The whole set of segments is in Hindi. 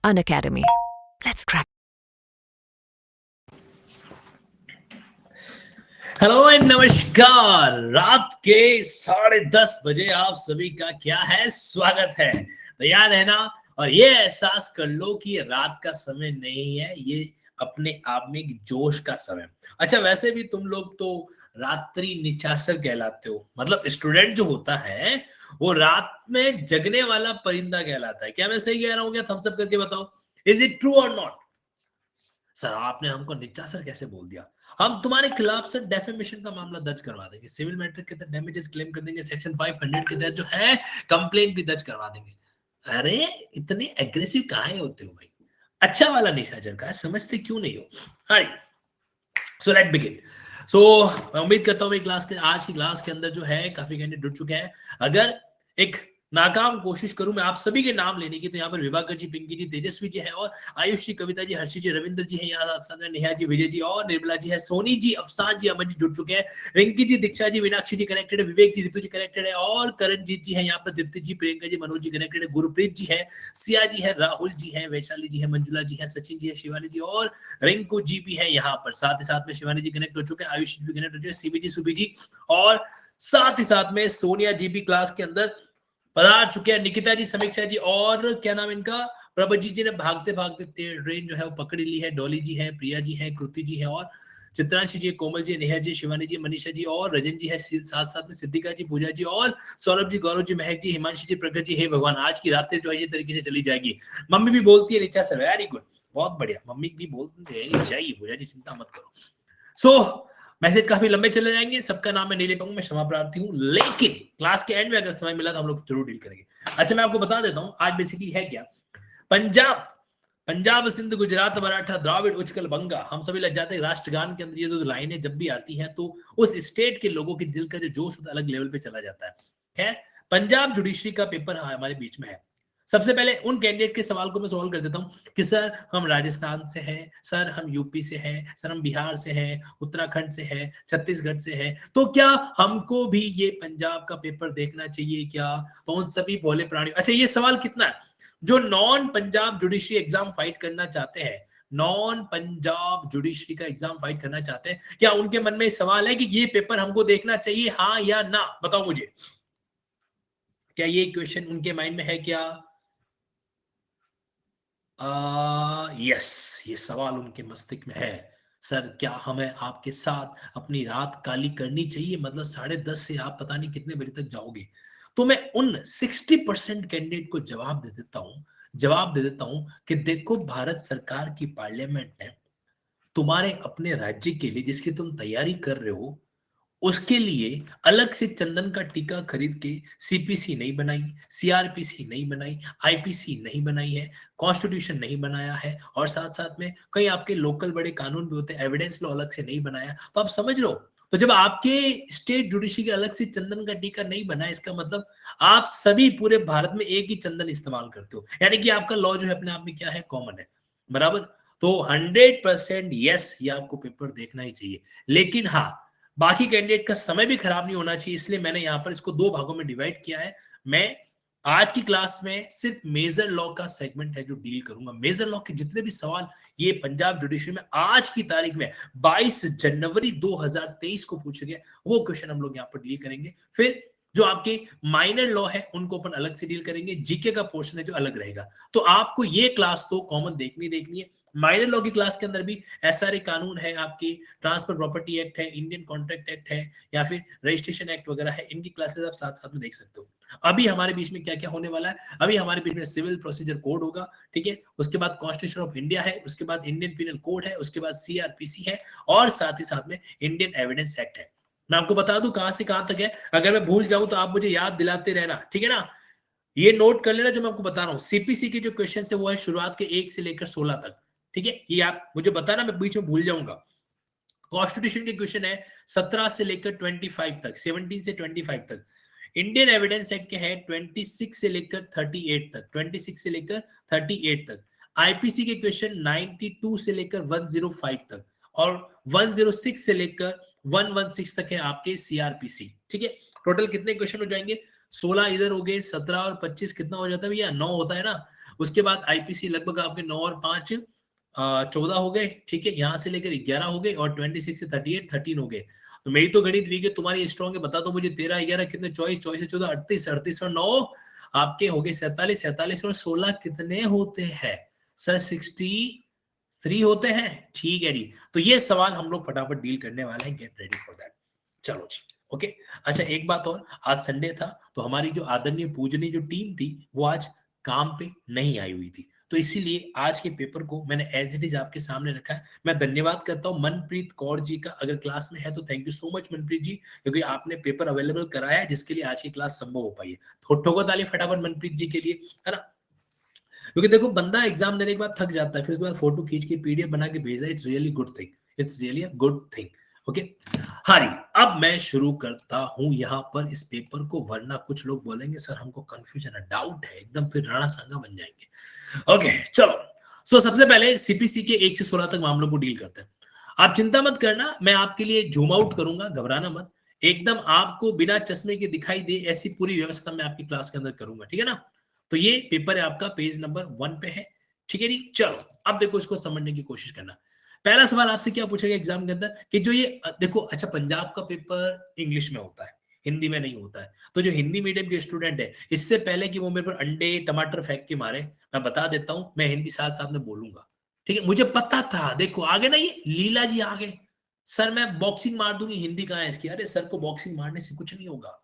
Unacademy. Let's crack. Hello and नमस्कार। रात के 10:30 बजे आप सभी का क्या है, स्वागत है। तैयार है ना? और ये एहसास कर लो कि ये रात का समय नहीं है, ये अपने आप में एक जोश का समय। अच्छा, वैसे भी तुम लोग तो रात्रि निशाचर कहलाते हो। मतलब स्टूडेंट जो होता है वो रात में जगने वाला परिंदा कहलाता है। क्या मैं सही कह रहा हूँ? क्या थम्स अप करके बताओ, इज इट ट्रू और नॉट? सर आपने हमको निशाचर कैसे बोल दिया? हम तुम्हारे खिलाफ सर डेफेमेशन का मामला दर्ज करवा देंगे, सिविल मैटर के तहत डैमेजेस क्लेम कर देंगे, सेक्शन 500 के तहत जो है कंप्लेंट भी दर्ज करवा देंगे। अरे इतने एग्रेसिव काहे होते हो भाई? अच्छा वाला निशाचर का है, समझते क्यों नहीं हो? हाँ, सो लेट बिगिन। सो मैं उम्मीद करता हूँ क्लास के आज की क्लास के अंदर जो है काफी कैंडिडेट जुड़ चुके हैं। अगर एक नाकाम कोशिश करूं मैं आप सभी के नाम लेने की, तो यहाँ पर विभाकर जी, पिंकी जी, तेजस्वी जी है, और आयुष जी, कविता जी, हर्षी जी, रविंद्र जी है, यहाँ साथ में नेहा जी, विजय जी और निर्मला जी है, सोनी जी, अफसान जी, अमन जी जुड़ चुके हैं, रिंकी जी, दीक्षा जी, मीनाक्षी जी कनेक्टेड है, विवेक जी, ऋतु जी कनेक्टेड है, और करणजीत जी है यहाँ पर, दीप्ति जी, प्रियंका जी, मनोज जी कनेक्टेड है, गुरप्रीत जी है, सिया जी है, राहुल जी है, वैशाली जी है, मंजुला जी है, सचिन जी है, शिवानी जी और रिंकू जी भी है यहाँ पर। साथ ही साथ में शिवानी जी कनेक्ट हो चुके हैं, आयुष जी भी कनेक्ट हो चुके हैं, सीबी जी, सुबी जी, और साथ ही साथ में सोनिया जी भी क्लास के अंदर पधार चुके हैं, निकिता जी, समीक्षा जी, और क्या नाम इनका, प्रभजीत जी ने भागते भागते ट्रेन जो है वो पकड़ ली है, डॉली जी है, प्रिया जी है, कृति जी है, और चित्रांशी जी, कोमल जी, नेहा जी, शिवानी जी, मनीषा जी और रजन जी है, साथ साथ में सिद्धिका जी, पूजा जी और सौरभ जी, गौरव जी, महक जी, हिमांशी जी, प्रगट जी। हे भगवान, आज की रात जो है इसी तरीके से चली जाएगी। मम्मी भी बोलती है नीचा सर, वेरी गुड, बहुत बढ़िया, मम्मी भी बोलती रहनी चाहिए, पूजा जी चिंता मत करो। सो मैसेज काफी लंबे चले जाएंगे, सबका नाम मैं नहीं ले पाऊंगा, मैं क्षमा प्रार्थी हूँ, लेकिन क्लास के एंड में अगर समय मिला तो हम लोग जरूर डील करेंगे। अच्छा, मैं आपको बता देता हूँ आज बेसिकली है क्या। पंजाब पंजाब सिंध गुजरात मराठा द्राविड़ उच्चकल बंगा, हम सभी लग जाते हैं राष्ट्रगान के अंदर ये जो लाइनें जब भी आती हैं तो उस स्टेट के लोगों के दिल का जो जोश होता है अलग लेवल पे चला जाता है। पंजाब जुडिशरी का पेपर हमारे बीच में है। सबसे पहले उन कैंडिडेट के सवाल को मैं सॉल्व कर देता हूं कि सर हम राजस्थान से हैं, सर हम यूपी से हैं, सर हम बिहार से हैं, उत्तराखंड से हैं, छत्तीसगढ़ से हैं, तो क्या हमको भी ये पंजाब का पेपर देखना चाहिए क्या? तो उन सभी भोले प्राणियों, अच्छा ये सवाल कितना है, जो non Punjab judiciary exam fight करना चाहते हैं, नॉन पंजाब जुडिशरी का एग्जाम फाइट करना चाहते हैं, क्या उनके मन में सवाल है कि ये पेपर हमको देखना चाहिए, हाँ या ना? बताओ मुझे, क्या ये क्वेश्चन उनके माइंड में है क्या? यस, ये सवाल उनके मस्तिष्क में है। सर क्या हमें आपके साथ अपनी रात काली करनी चाहिए? मतलब 10:30 से आप पता नहीं कितने बजे तक जाओगे। तो मैं उन 60% कैंडिडेट को जवाब दे देता हूं कि देखो, भारत सरकार की पार्लियामेंट ने तुम्हारे अपने राज्य के लिए जिसकी तुम तैयारी कर रहे हो, उसके लिए अलग से चंदन का टीका खरीद के सीपीसी नहीं बनाई, सीआरपीसी नहीं बनाई, आईपीसी नहीं बनाई है, कॉन्स्टिट्यूशन नहीं बनाया है, और साथ साथ में कई आपके लोकल बड़े कानून भी होते हैं, एविडेंस लॉ अलग से नहीं बनाया। तो आप समझ लो, तो जब आपके स्टेट जुडिशरी के अलग से चंदन का टीका नहीं बना, इसका मतलब आप सभी पूरे भारत में एक ही चंदन इस्तेमाल करते हो, यानी कि आपका लॉ जो है अपने आप में क्या है, कॉमन है, बराबर। तो 100% यस, ये आपको पेपर देखना ही चाहिए। लेकिन हाँ, बाकी कैंडिडेट का समय भी खराब नहीं होना चाहिए, इसलिए मैंने यहां पर इसको 2 भागों में डिवाइड किया है। मैं आज की क्लास में सिर्फ मेजर लॉ का सेगमेंट है जो डील करूंगा। मेजर लॉ के जितने भी सवाल ये पंजाब जुडिशरी में आज की तारीख में 22 जनवरी 2023 को पूछे गए, वो क्वेश्चन हम लोग यहाँ पर डील करेंगे। फिर जो आपके माइनर लॉ है उनको अपन अलग से डील करेंगे, जीके का पोर्शन है जो अलग रहेगा। तो आपको ये क्लास तो कॉमन देखनी है। माइनर लॉ की क्लास के अंदर भी एसआरए कानून है, आपकी ट्रांसफर प्रॉपर्टी एक्ट है, इंडियन कॉन्ट्रैक्ट एक्ट है, या फिर रजिस्ट्रेशन एक्ट वगैरह है, इनकी क्लासेस आप साथ साथ में देख सकते हो। अभी हमारे बीच में क्या क्या होने वाला है, अभी हमारे बीच में सिविल प्रोसीजर कोड होगा, ठीक है, उसके बाद कॉन्स्टिट्यूशन ऑफ इंडिया है, उसके बाद इंडियन पीनल कोड है, उसके बाद सीआरपीसी है, और साथ ही साथ में इंडियन एविडेंस एक्ट है। मैं आपको बता दूं कहां से कहां तक है, अगर मैं भूल जाऊं तो आप मुझे याद दिलाते रहना, ठीक है ना? ये नोट कर लेना जो मैं आपको बता रहा हूं। सीपीसी के जो क्वेश्चन है वो है शुरुआत के 1 से लेकर 16 तक, ठीक है, ये आप मुझे बताना, मैं बीच में भूल जाऊंगा। कॉन्स्टिट्यूशन के क्वेश्चन है 17 से लेकर 25 तक, 17 से 25 तक। इंडियन एविडेंस एक्ट के है 26 से लेकर 38 तक, 26 से लेकर 38 तक। आईपीसी के क्वेश्चन 92 से लेकर 105 तक, और 106 से लेकर 116 तक है आपके सीआरपीसी, ठीक है। टोटल कितने क्वेश्चन हो जाएंगे? 16 इधर हो गए, 17 और 25 कितना हो जाता है भैया? 9 होता है ना। उसके बाद आईपीसी लगभग आपके 9 और 5 14 हो गए, ठीक है, यहाँ से लेकर 11 हो गए, और 26 से 38 13 हो गए। तो मेरी तो गणित वीक है, तुम्हारी स्ट्रॉन्ग है, बता दो मुझे 13 11 कितने, 24 24 से 14 38 38 और 9 आपके हो गए 47 47 और 16 कितने होते हैं सर? 63 होते हैं, ठीक है जी। तो ये सवाल हम लोग फटाफट डील करने वाले हैं, गेट रेडी फॉर दैट। चलो जी, ओके। अच्छा एक बात और, आज संडे था तो हमारी जो आदरणीय पूजनीय जो टीम थी वो आज काम पे नहीं आई हुई थी, तो इसीलिए आज के पेपर को मैंने एज इट इज आपके सामने रखा है। मैं धन्यवाद करता हूं मनप्रीत कौर जी का, अगर क्लास में है तो thank you so much Manpreet ji, क्योंकि आपने पेपर अवेलेबल कराया है जिसके लिए आज की क्लास संभव हो पाई है। ठोको ताली फटाफट मनप्रीत जी के लिए, है ना। क्योंकि देखो बंदा एग्जाम देने के बाद थक जाता है, फिर उसके बाद फोटो खींच के पीडीएफ बना के भेजा, it's really good thing, it's really a good thing. Okay, हाँ जी, अब मैं शुरू करता हूं यहाँ पर इस पेपर को, वरना कुछ लोग बोलेंगे सर हमको कंफ्यूजन है, डाउट है एकदम, फिर राणा सांगा बन जाएंगे। ओके चलो, सो सबसे पहले सीपीसी के 1 से 16 तक मामलों को डील करते हैं। आप चिंता मत करना, मैं आपके लिए जूम आउट करूंगा, घबराना मत, एकदम आपको बिना चश्मे के दिखाई दे ऐसी पूरी व्यवस्था मैं आपकी क्लास के अंदर करूंगा, ठीक है ना। तो ये पेपर है आपका, पेज नंबर 1 पे है, ठीक है जी। चलो अब देखो इसको समझने की कोशिश करना। पहला सवाल आपसे क्या पूछेगा एग्जाम के अंदर कि जो ये देखो, अच्छा पंजाब का पेपर इंग्लिश में होता है, हिंदी में नहीं होता है, तो जो हिंदी मीडियम के स्टूडेंट है, इससे पहले कि वो मेरे पर अंडे टमाटर फेंक के मारे, मैं बता देता हूं, मैं हिंदी साथ साथ में बोलूंगा, ठीक है। मुझे पता था, देखो आगे ना ये लीला जी आगे, सर मैं बॉक्सिंग मार दूंगी, हिंदी कहाँ है इसकी, अरे सर को बॉक्सिंग मारने से कुछ नहीं होगा,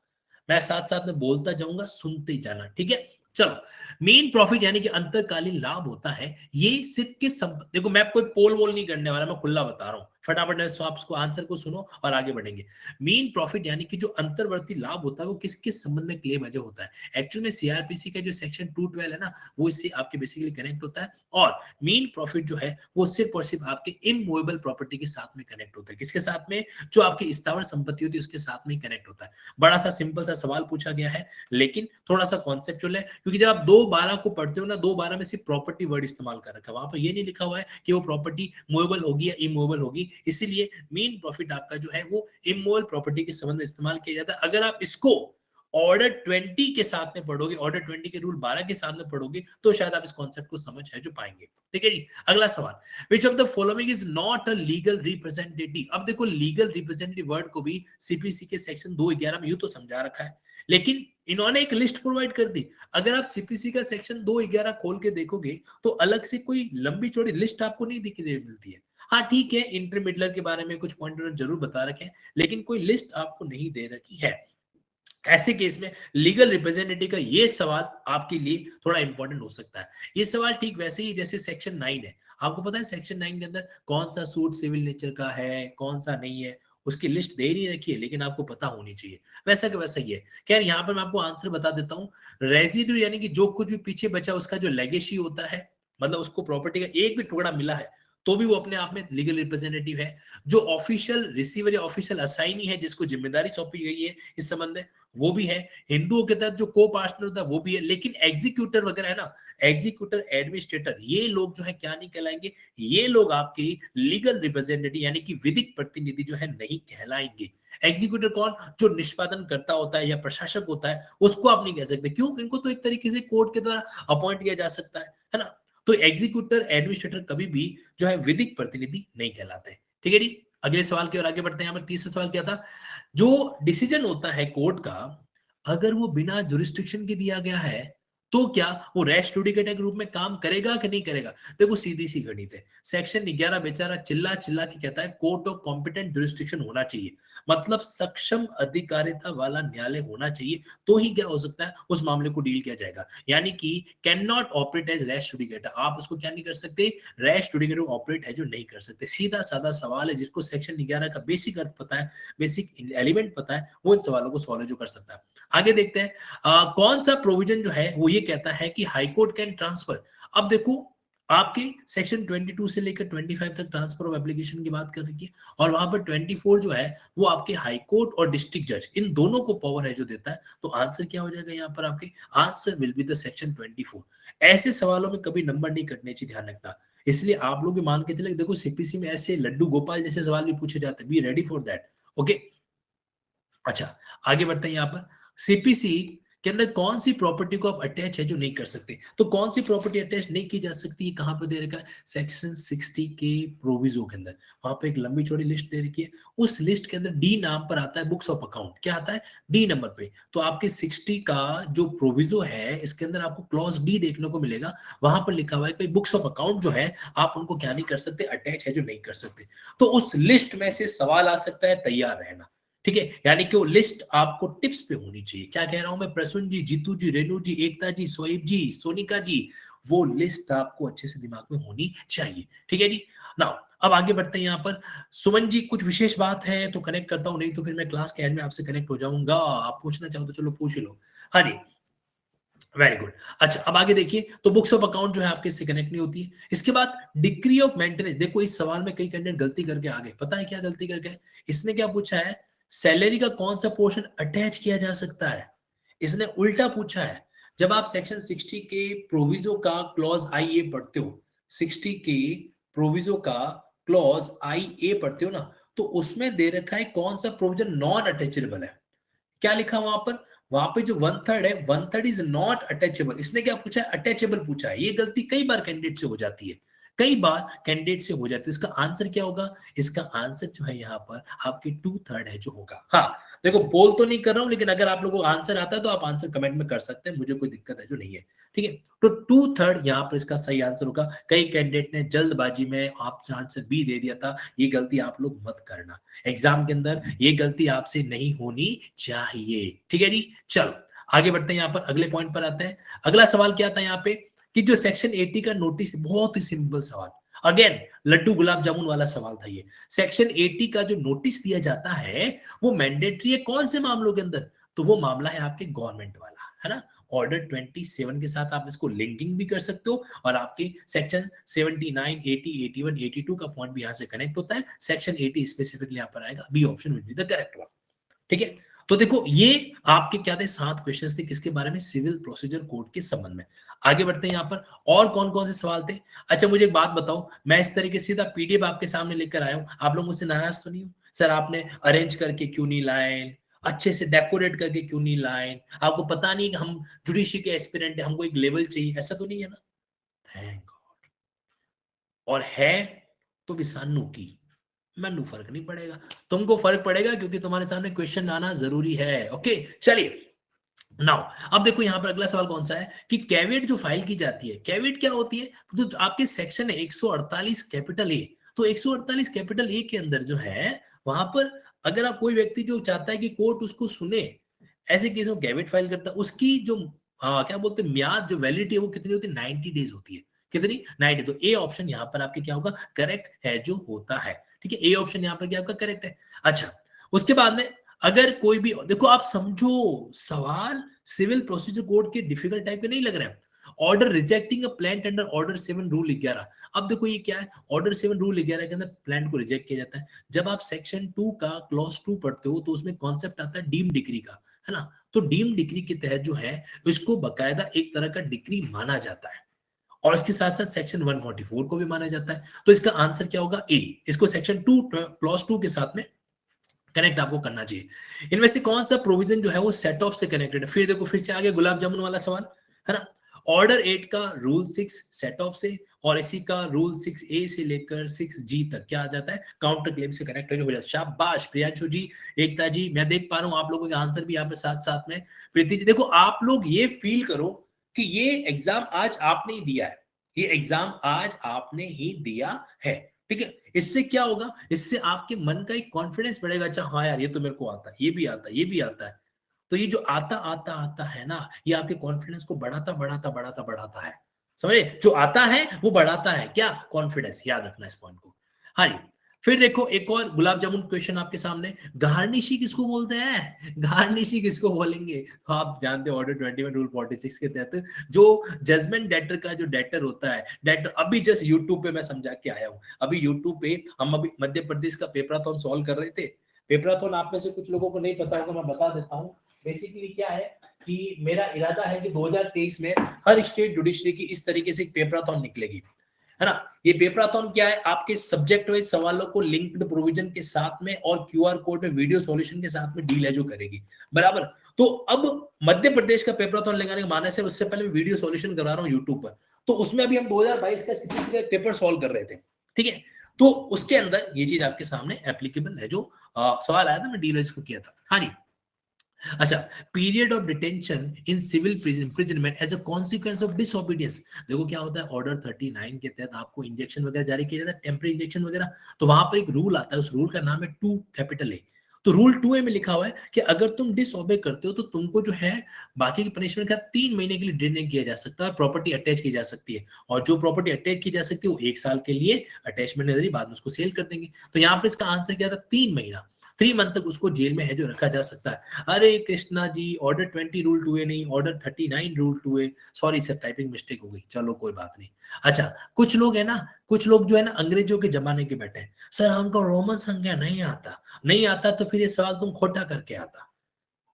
मैं साथ साथ में बोलता जाऊंगा, सुनते जाना, ठीक है। चलो, मेन प्रॉफिट यानी कि अंतरकालीन लाभ होता है, ये सिर्फ किस देखो मैं कोई पोल वोल नहीं करने वाला, मैं खुला बता रहा हूं, फटाफट आपको आंसर को सुनो और आगे बढ़ेंगे। मेन प्रॉफिट यानी कि जो अंतर्वर्ती लाभ होता है वो किस किस संबंध में क्लेम है जो होता है, एक्चुअल में सीआरपीसी का जो सेक्शन 212 है ना, वो इससे आपके बेसिकली कनेक्ट होता है, और मेन प्रॉफिट जो है वो सिर्फ और सिर्फ आपके इमूवेबल प्रॉपर्टी के साथ में कनेक्ट होता है, किसके साथ में, जो आपकी स्थावर संपत्ति होती है उसके साथ में कनेक्ट होता है। बड़ा सा सिंपल सा सवाल पूछा गया है, लेकिन थोड़ा सा कॉन्सेप्चुअल है, क्योंकि जब आप 212 को पढ़ते हो ना, 212 में सिर्फ प्रॉपर्टी वर्ड इस्तेमाल कर रखा है, वहां पर ये नहीं लिखा हुआ है कि वो प्रॉपर्टी मूवेबल होगी या इमूवेबल होगी, इसीलिए मेन प्रॉफिट आपका जो है वो इमूवेबल प्रॉपर्टी के संबंध में इस्तेमाल किया जाता है। अगर आप इसको ऑर्डर 20 के साथ में पढ़ोगे, ऑर्डर 20 के रूल 12 के साथ में पढ़ोगे, तो शायद आप इस कॉन्सेप्ट को समझ है जो पाएंगे, ठीक है जी। अगला सवाल, विच of the following is not a legal representative. अब देखो लीगल रिप्रेजेंटेटिव वर्ड को भी सीपीसी के सेक्शन 211 में यूं तो समझा रखा है, लेकिन इन्होंने एक लिस्ट प्रोवाइड कर दी। अगर आप सीपीसी का सेक्शन 211 खोल के देखोगे तो अलग से कोई लंबी चौड़ी लिस्ट आपको नहीं दिखने मिलती है। हाँ ठीक है, इंटरमिडलर के बारे में कुछ पॉइंट जरूर बता रखे हैं, लेकिन कोई लिस्ट आपको नहीं दे रखी है। ऐसे केस में लीगल रिप्रेजेंटेटिव का ये सवाल आपके लिए थोड़ा इंपॉर्टेंट हो सकता है। ये सवाल ठीक वैसे ही जैसे सेक्शन 9 है, आपको पता है सेक्शन 9 के अंदर कौन सा सूट सिविल नेचर का है, कौन सा नहीं है, उसकी लिस्ट दे नहीं रखी है, लेकिन आपको पता होनी चाहिए, वैसा का वैसा ही है। खैर यहाँ पर मैं आपको आंसर बता देता हूँ, रेजिड्यू यानी कि जो कुछ भी पीछे बचा उसका जो लेगेसी होता है, मतलब उसको प्रॉपर्टी का एक भी टुकड़ा मिला है तो भी वो अपने आप में लीगल रिप्रेजेंटेटिव है। जो ऑफिशियल रिसीवर या ऑफिशियल असाइनी है, जिसको जिम्मेदारी सौंपी गई है इस संबंध में, वो भी है। हिंदुओं के तहत जो को पार्टनर होता है वो भी है, लेकिन एग्जीक्यूटर वगैरह है ना, एग्जीक्यूटर एडमिनिस्ट्रेटर, ये लोग जो है क्या नहीं कहलाएंगे, ये लोग आपके लीगल रिप्रेजेंटेटिव यानी कि विधिक प्रतिनिधि जो है नहीं कहलाएंगे। एग्जीक्यूटर कौन, जो निष्पादन करता होता है या प्रशासक होता है, उसको आप नहीं कह सकते, क्यों, इनको तो एक तरीके से कोर्ट के द्वारा अपॉइंट किया जा सकता है ना। तो एग्जीक्यूटर एडमिनिस्ट्रेटर कभी भी जो है विधिक प्रतिनिधि नहीं कहलाते, ठीक है जी। अगले सवाल की ओर आगे बढ़ते हैं। यहाँ पर तीसरा सवाल क्या था, जो डिसीजन होता है कोर्ट का, अगर वो बिना जुरिस्डिक्शन के दिया गया है तो क्या वो रेश जुडिकेटर के रूप में काम करेगा कि नहीं करेगा। देखो सीधी सी गणित है, सेक्शन 11 बेचारा चिल्ला चिल्ला के कहता है कोर्ट ऑफ कॉम्पिटेंट जुरिस्डिक्शन होना चाहिए, मतलब सक्षम अधिकारिता वाला न्यायालय होना चाहिए, तो ही क्या हो सकता है उस मामले को डील किया जाएगा। यानी कि can not operate as res judicata, आप उसको क्या नहीं कर सकते, रैश जुडिकेटर ऑपरेट है जो नहीं कर सकते। सीधा साधा सवाल है, जिसको सेक्शन 11 का बेसिक अर्थ पता है, बेसिक एलिमेंट पता है, वो इन सवालों को सॉल्व जो कर सकता है। आगे देखते हैं, कौन सा प्रोविजन जो है वो ये कहता है कि हाईकोर्ट कैन ट्रांसफर। अब देखो आपके सेक्शन 22 से लेकर 25 तक ट्रांसफर ऑफ एप्लीकेशन की बात कर रखी है, और वहां पर 24 जो है वो आपके हाई कोर्ट और डिस्ट्रिक्ट जज इन दोनों को पावर है जो देता है। तो आंसर क्या हो जाएगा यहाँ पर, आपके answer will be the section 24। ऐसे सवालों में कभी नंबर नहीं कटने चाहिए, ध्यान रखना। इसलिए आप लोग भी मान के चले, देखो सीपीसी में ऐसे लड्डू गोपाल जैसे सवाल भी पूछे जाते हैं, be ready for that, okay. अच्छा आगे बढ़ते हैं यहाँ पर, सीपीसी के अंदर कौन सी प्रॉपर्टी को आप अटैच है जो नहीं कर सकते? तो कौन सी प्रॉपर्टी अटैच नहीं की जा सकती है, कहां पर दे रखा है? सेक्शन 60 के प्रोविजो के अंदर। वहां पे एक लंबी चौड़ी लिस्ट दे रखी है, उस लिस्ट के अंदर डी नाम पर आता है बुक्स ऑफ अकाउंट। क्या आता है? डी नंबर पे। तो आपके 60 का जो प्रोविजो है इसके अंदर आपको क्लॉज डी देखने को मिलेगा। वहां पर लिखा हुआ है कि बुक्स ऑफ अकाउंट जो है आप उनको क्या नहीं कर सकते, अटैच है जो नहीं कर सकते। तो उस लिस्ट में से सवाल आ सकता है, तैयार रहना। ठीक है, यानी कि वो लिस्ट आपको टिप्स पे होनी चाहिए। क्या कह रहा हूं मैं? प्रसून जी, जीतू जी, रेणु जी, एकता जी, सोहिब जी, सोनिका जी, वो लिस्ट आपको अच्छे से दिमाग में होनी चाहिए। ठीक है जी। नाउ अब आगे बढ़ते हैं। यहाँ पर सुमन जी कुछ विशेष बात है तो कनेक्ट करता हूं, नहीं तो फिर मैं क्लास के एंड में आपसे कनेक्ट हो जाऊंगा। आप पूछना चाहो तो चलो पूछ लो। हाँ जी, वेरी गुड। अच्छा अब आगे देखिए, तो बुक्स ऑफ अकाउंट जो है आपके इससे कनेक्ट नहीं होती है। इसके बाद डिग्री ऑफ मेंटेनेंस। देखो इस सवाल में कई कैंडिडेट गलती करके आ गए। पता है क्या गलती करके? इसने क्या पूछा है? सैलरी का कौन सा पोर्शन अटैच किया जा सकता है? इसने उल्टा पूछा है। जब आप सेक्शन 60 के प्रोविजो का क्लॉज आई ए पढ़ते हो, 60 के प्रोविजो का क्लॉज आई ए पढ़ते हो ना, तो उसमें दे रखा है कौन सा प्रोविजन नॉन अटैचेबल है। क्या लिखा वहां पर? वहां पे जो 1/3 है, 1/3 इज नॉट अटैचेबल। इसने क्या पूछा है? अटैचेबल पूछा है। ये गलती कई बार कैंडिडेट से हो जाती है, कई बार कैंडिडेट से हो जाती है। इसका आंसर क्या होगा? इसका आंसर जो है यहाँ पर आपके 2/3 है जो होगा। हाँ देखो, बोल तो नहीं कर रहा हूं, लेकिन अगर आप लोगों को आंसर आता है तो आप आंसर कमेंट में कर सकते हैं, मुझे कोई दिक्कत है जो नहीं है। ठीक है, तो 2/3 यहाँ पर इसका सही आंसर होगा। कई कैंडिडेट ने जल्दबाजी में आप आंसर बी दे दिया था, ये गलती आप लोग मत करना। एग्जाम के अंदर ये गलती आपसे नहीं होनी चाहिए। ठीक है जी, चलो आगे बढ़ते हैं। यहाँ पर अगले पॉइंट पर आते हैं। अगला सवाल क्या था यहाँ पे कि जो सेक्शन 80 का नोटिस, बहुत ही सिंपल सवाल, अगेन लड्डू गुलाब जामुन वाला सवाल था ये। सेक्शन 80 का जो नोटिस दिया जाता है वो मैंडेटरी है कौन से मामलों के अंदर? तो वो मामला है आपके गवर्नमेंट वाला, है ना। ऑर्डर 27 के साथ आप इसको लिंकिंग भी कर सकते हो, और आपके सेक्शन 79, 80, 81, 82 का पॉइंट भी यहां से कनेक्ट होता है। सेक्शन 80 स्पेसिफिकली यहां पर आएगा। B option will be the correct one. ठीक है, तो देखो ये आपके क्या थे, 7 क्वेश्चंस थे किसके बारे में? सिविल प्रोसीजर कोड के संबंध में। आगे बढ़ते हैं यहाँ पर, और कौन कौन से सवाल थे? अच्छा मुझे एक बात बताओ, मैं इस तरीके से सीधा पीडीएफ आपके सामने लेकर आया हूं, आप लोग मुझसे नाराज तो नहीं हो? सर आपने अरेंज करके क्यों नहीं लाए, अच्छे से डेकोरेट करके क्यों नहीं लाए? आपको पता नहीं कि हम जुडिशरी के एस्पिरेंट है, हमको एक लेवल चाहिए, ऐसा तो नहीं है ना? Thank God. और है तो विसानु की, मैनू फर्क नहीं पड़ेगा, तुमको फर्क पड़ेगा क्योंकि तुम्हारे सामने क्वेश्चन आना जरूरी है। ओके चलिए, नाउ अब देखो यहां पर अगला सवाल कौन सा है कि कैविएट जो फाइल की जाती है, कैविएट क्या होती है? तो आपके सेक्शन है 148 कैपिटल ए। तो 148 कैपिटल ए के अंदर जो है, वहां पर अगर आप कोई व्यक्ति जो चाहता है कि कोर्ट उसको सुने, ऐसे केस में कैविएट फाइल करता है, उसकी जो क्या बोलते हैं म्याद, जो वैलिडिटी है वो कितनी होती है? 90 डेज होती है। कितनी? 90। तो ए ऑप्शन यहाँ पर आपके क्या होगा? करेक्ट है जो होता है। ठीक है, ए ऑप्शन यहाँ पर क्या आपका करेक्ट है। अच्छा उसके बाद में अगर कोई भी, देखो आप समझो सवाल सिविल प्रोसीजर कोड के डिफिकल्ट टाइप के नहीं लग रहे हैं। Order rejecting a plant under order 7 rule 11। अब देखो ये क्या है? ऑर्डर 7 रूल 11 के अंदर प्लांट को रिजेक्ट किया जाता है। जब आप सेक्शन 2 का क्लॉज 2 पढ़ते हो तो उसमें कॉन्सेप्ट आता है डीम डिग्री का, है ना। तो डीम डिग्री के तहत जो है इसको बकायदा एक तरह का डिग्री माना जाता है, और इसके साथ साथ सेक्शन 144 को भी माना जाता है। तो इसका आंसर क्या होगा? ए। इसको सेक्शन 2 क्लॉज 2 के साथ में कनेक्ट आपको करना चाहिए। इनमें से कौन सा प्रोविजन जो है वो सेट ऑफ से कनेक्टेड है? फिर देखो फिर से आगे गुलाब जामुन वाला सवाल, है ना। ऑर्डर 8 का रूल 6 सेट ऑफ से, और इसी का रूल 6A से लेकर 6G तक क्या आ जाता है? काउंटर क्लेम से कनेक्ट हो जाता है। शाबाश प्रियांशु जी, एकता जी, मैं देख पा रहा हूं आप लोगों के आंसर भी यहाँ पे साथ साथ में। प्रीति जी देखो, आप लोग ये फील करो कि ये एग्जाम आज आपने ही दिया है, ये एग्जाम आज आपने ही दिया है। ठीक है, इससे क्या होगा? इससे आपके मन का एक कॉन्फिडेंस बढ़ेगा। अच्छा हाँ यार, ये तो मेरे को आता है, ये भी आता है, ये भी आता है। तो ये जो आता आता आता है ना, ये आपके कॉन्फिडेंस को बढ़ाता बढ़ाता बढ़ाता बढ़ाता है। समझे? जो आता है वो बढ़ाता है क्या? कॉन्फिडेंस। याद रखना इस पॉइंट को। हाँ जी, फिर देखो एक और गुलाब जामुन क्वेश्चन आपके सामने। गार्निशी किसको बोलते हैं? गार्निशी किसको बोलेंगे? तो आप जानते हो ऑर्डर 21 रूल 46 के तहत जो जजमेंट डेटर का जो डेटर होता है, डेटर अभी जस्ट यूट्यूब पे मैं समझा के आया हूँ। अभी यूट्यूब पे हम अभी मध्य प्रदेश का पेपराथन सॉल्व कर रहे थे। पेपराथन आप में से कुछ लोगों को नहीं पता होगा, मैं बता देता हूँ। बेसिकली क्या है कि मेरा इरादा है कि 2023 में हर स्टेट जुडिशरी की इस तरीके से एक पेपराथन निकलेगी। है ना। ये पेपराथन क्या है, आपके सब्जेक्ट वाइज सवालों को लिंक्ड प्रोविजन के साथ में और क्यूआर कोड में वीडियो सॉल्यूशन के साथ में डील है जो करेगी, बराबर। तो अब मध्य प्रदेश का पेपराथन लगाने का मानस है, उससे पहले मैं वीडियो सॉल्यूशन करा रहा हूँ यूट्यूब पर, तो उसमें अभी हम 2022 का सीपीसी का पेपर सॉल्व कर रहे थे, ठीक है। तो उसके अंदर ये चीज आपके सामने एप्लीकेबल है, जो सवाल आया था मैं डील को किया था। हाँ जी, अच्छा, period of detention in civil imprisonment as a consequence of disobedience. देखो क्या होता है, ऑर्डर 39 के तहत आपको इंजेक्शन वगैरह जारी किया जाता है, टेम्परेरी इंजेक्शन वगैरह, तो वहां पर एक रूल आता है, उस रूल का नाम है 2A। तो रूल 2A में लिखा हुआ है कि अगर तुम डिसओबे करते हो तो तुमको जो है बाकी की पनिशमेंट का 3 महीने के लिए डिटेन किया जा सकता है, प्रॉपर्टी अटैच की जा सकती है, और जो प्रॉपर्टी अटैच की जा सकती है वो 1 साल के लिए अटैचमेंट नजरिए, बाद में उसको सेल कर देंगे। तो यहाँ पर इसका आंसर क्या था, 3 महीना, 3 मंथ तक उसको जेल में है जो रखा जा सकता है। अरे Krishna ji, order 20 rule 2A नहीं, order 39 rule 2A, sorry sir typing mistake हो गई, चलो कोई बात नहीं। अच्छा, कुछ लोग है ना, कुछ लोग जो है ना अंग्रेजों के जमाने के बैठे हैं, सर हमको रोमन संख्या नहीं आता, नहीं आता तो फिर ये सवाल तुम खोटा करके आता,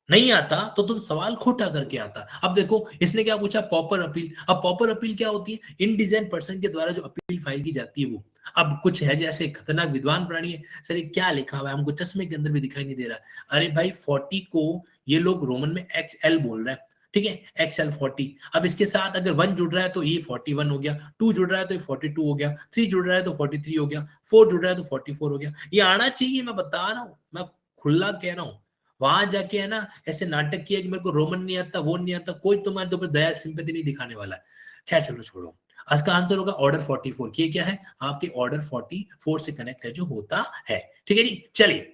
नहीं आता तो तुम सवाल खोटा करके आता। अब देखो इसने क्या पूछा, पॉपर अपील। अब पॉपर अपील क्या होती है, इनडिजेंट पर्सन के द्वारा जो अपील फाइल की जाती है वो। अब कुछ है जैसे खतरनाक विद्वान प्राणी है, सर ये क्या लिखा हुआ है, हमको चश्मे के अंदर भी दिखाई नहीं दे रहा। अरे भाई 40 को ये लोग रोमन में XL बोल रहे हैं, ठीक है, XL 40। अब इसके साथ अगर 1 जुड़ रहा है तो ये 41 हो गया, 2 जुड़ रहा है तो ये 42 हो गया, 3 जुड़ रहा है तो 43 हो गया, 4 जुड़ रहा है तो 44 हो गया। ये आना चाहिए, मैं बता रहा हूँ, मैं खुला कह रहा हूँ। वहां जाके है ना ऐसे नाटक किया कि मेरे को रोमन नहीं आता, वो नहीं आता, कोई तुम्हारे ऊपर दया सिंपैथी नहीं दिखाने वाला है। खैर चलो छोड़ो, आज का आंसर होगा ऑर्डर 44। ये क्या है, आपके ऑर्डर 44 से कनेक्ट है जो होता है, ठीक है जी। चलिए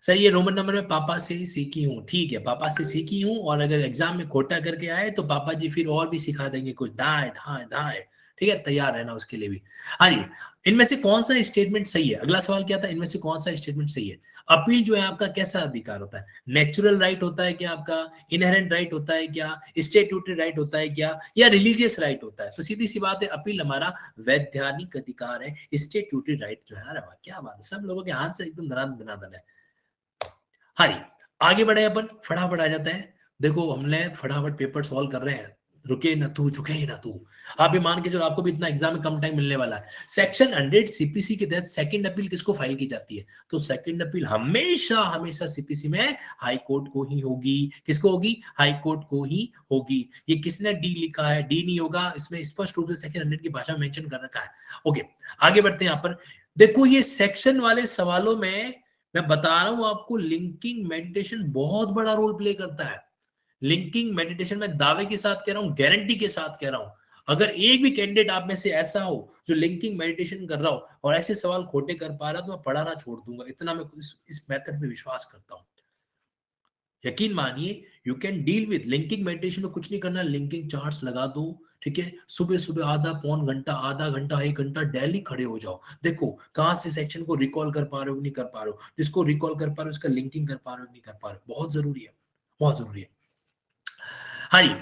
सर, ये रोमन नंबर में पापा से ही सीखी हूँ, ठीक है, पापा से सीखी हूँ, और अगर एग्जाम में खोटा करके आए तो पापा जी फिर और भी सिखा देंगे कुछ, दाएं दाएं दाएं, ठीक है, तैयार रहना उसके लिए भी। हाँ जी, इनमें से कौन सा स्टेटमेंट सही है, अगला सवाल क्या था, इनमें से कौन सा स्टेटमेंट सही है। अपील जो है आपका कैसा अधिकार होता है, नेचुरल राइट होता है क्या आपका, इनहेरेंट राइट होता है क्या, स्टेट्यूटरी राइट होता है क्या, या रिलीजियस राइट होता है। तो सीधी सी बात है, अपील हमारा वैधानिक अधिकार है, स्टेट्यूटरी राइट जो है। अरे वाह क्या बात है, सब लोगों के आंसर एकदम धनाधन धनाधन है। हाँ जी, आगे बढ़े अपन, फटाफट आ जाता है। देखो हमने फटाफट पेपर सॉल्व कर रहे हैं, रुके ना तू, झुके ही ना तू। आप भी मान के चलो, आपको भी इतना एग्जाम में कम टाइम मिलने वाला है। सेक्शन 100 सीपीसी के तहत सेकंड अपील किसको फाइल की जाती है, तो सेकंड अपील हमेशा हमेशा सीपीसी में हाई कोर्ट को ही होगी। किसको होगी, हाई कोर्ट को ही होगी। ये किसने डी लिखा है, डी नहीं होगा, इसमें स्पष्ट रूप से सेक्शन 100 की भाषा में मेंशन कर रखा है। ओके, आगे बढ़ते हैं। यहाँ पर देखो ये सेक्शन वाले सवालों में मैं बता रहा हूं आपको, लिंकिंग मेडिटेशन बहुत बड़ा रोल प्ले करता है। लिंकिंग मेडिटेशन में दावे के साथ कह रहा हूं, गारंटी के साथ कह रहा हूं, अगर एक भी कैंडिडेट आप में से ऐसा हो जो लिंकिंग मेडिटेशन कर रहा हो और ऐसे सवाल खोटे कर पा रहा, तो मैं पढ़ाना छोड़ दूंगा, इतना मैं इस मेथड पे विश्वास करता हूं। यकीन मानिए, you can deal with linking meditation में कुछ नहीं करना, लिंकिंग चार्ट्स लगा दो, ठीक है, सुबह सुबह आधा पौन घंटा, आधा घंटा, 1 घंटा डेली खड़े हो जाओ, देखो कहां से सेक्शन को रिकॉल कर पा रहे हो नहीं कर पा रहे हो, जिसको रिकॉल कर पा रहे हो उसका लिंकिंग कर पा रहे हो नहीं कर पा रहे हो, बहुत जरूरी है, बहुत जरूरी है। हाँ जी,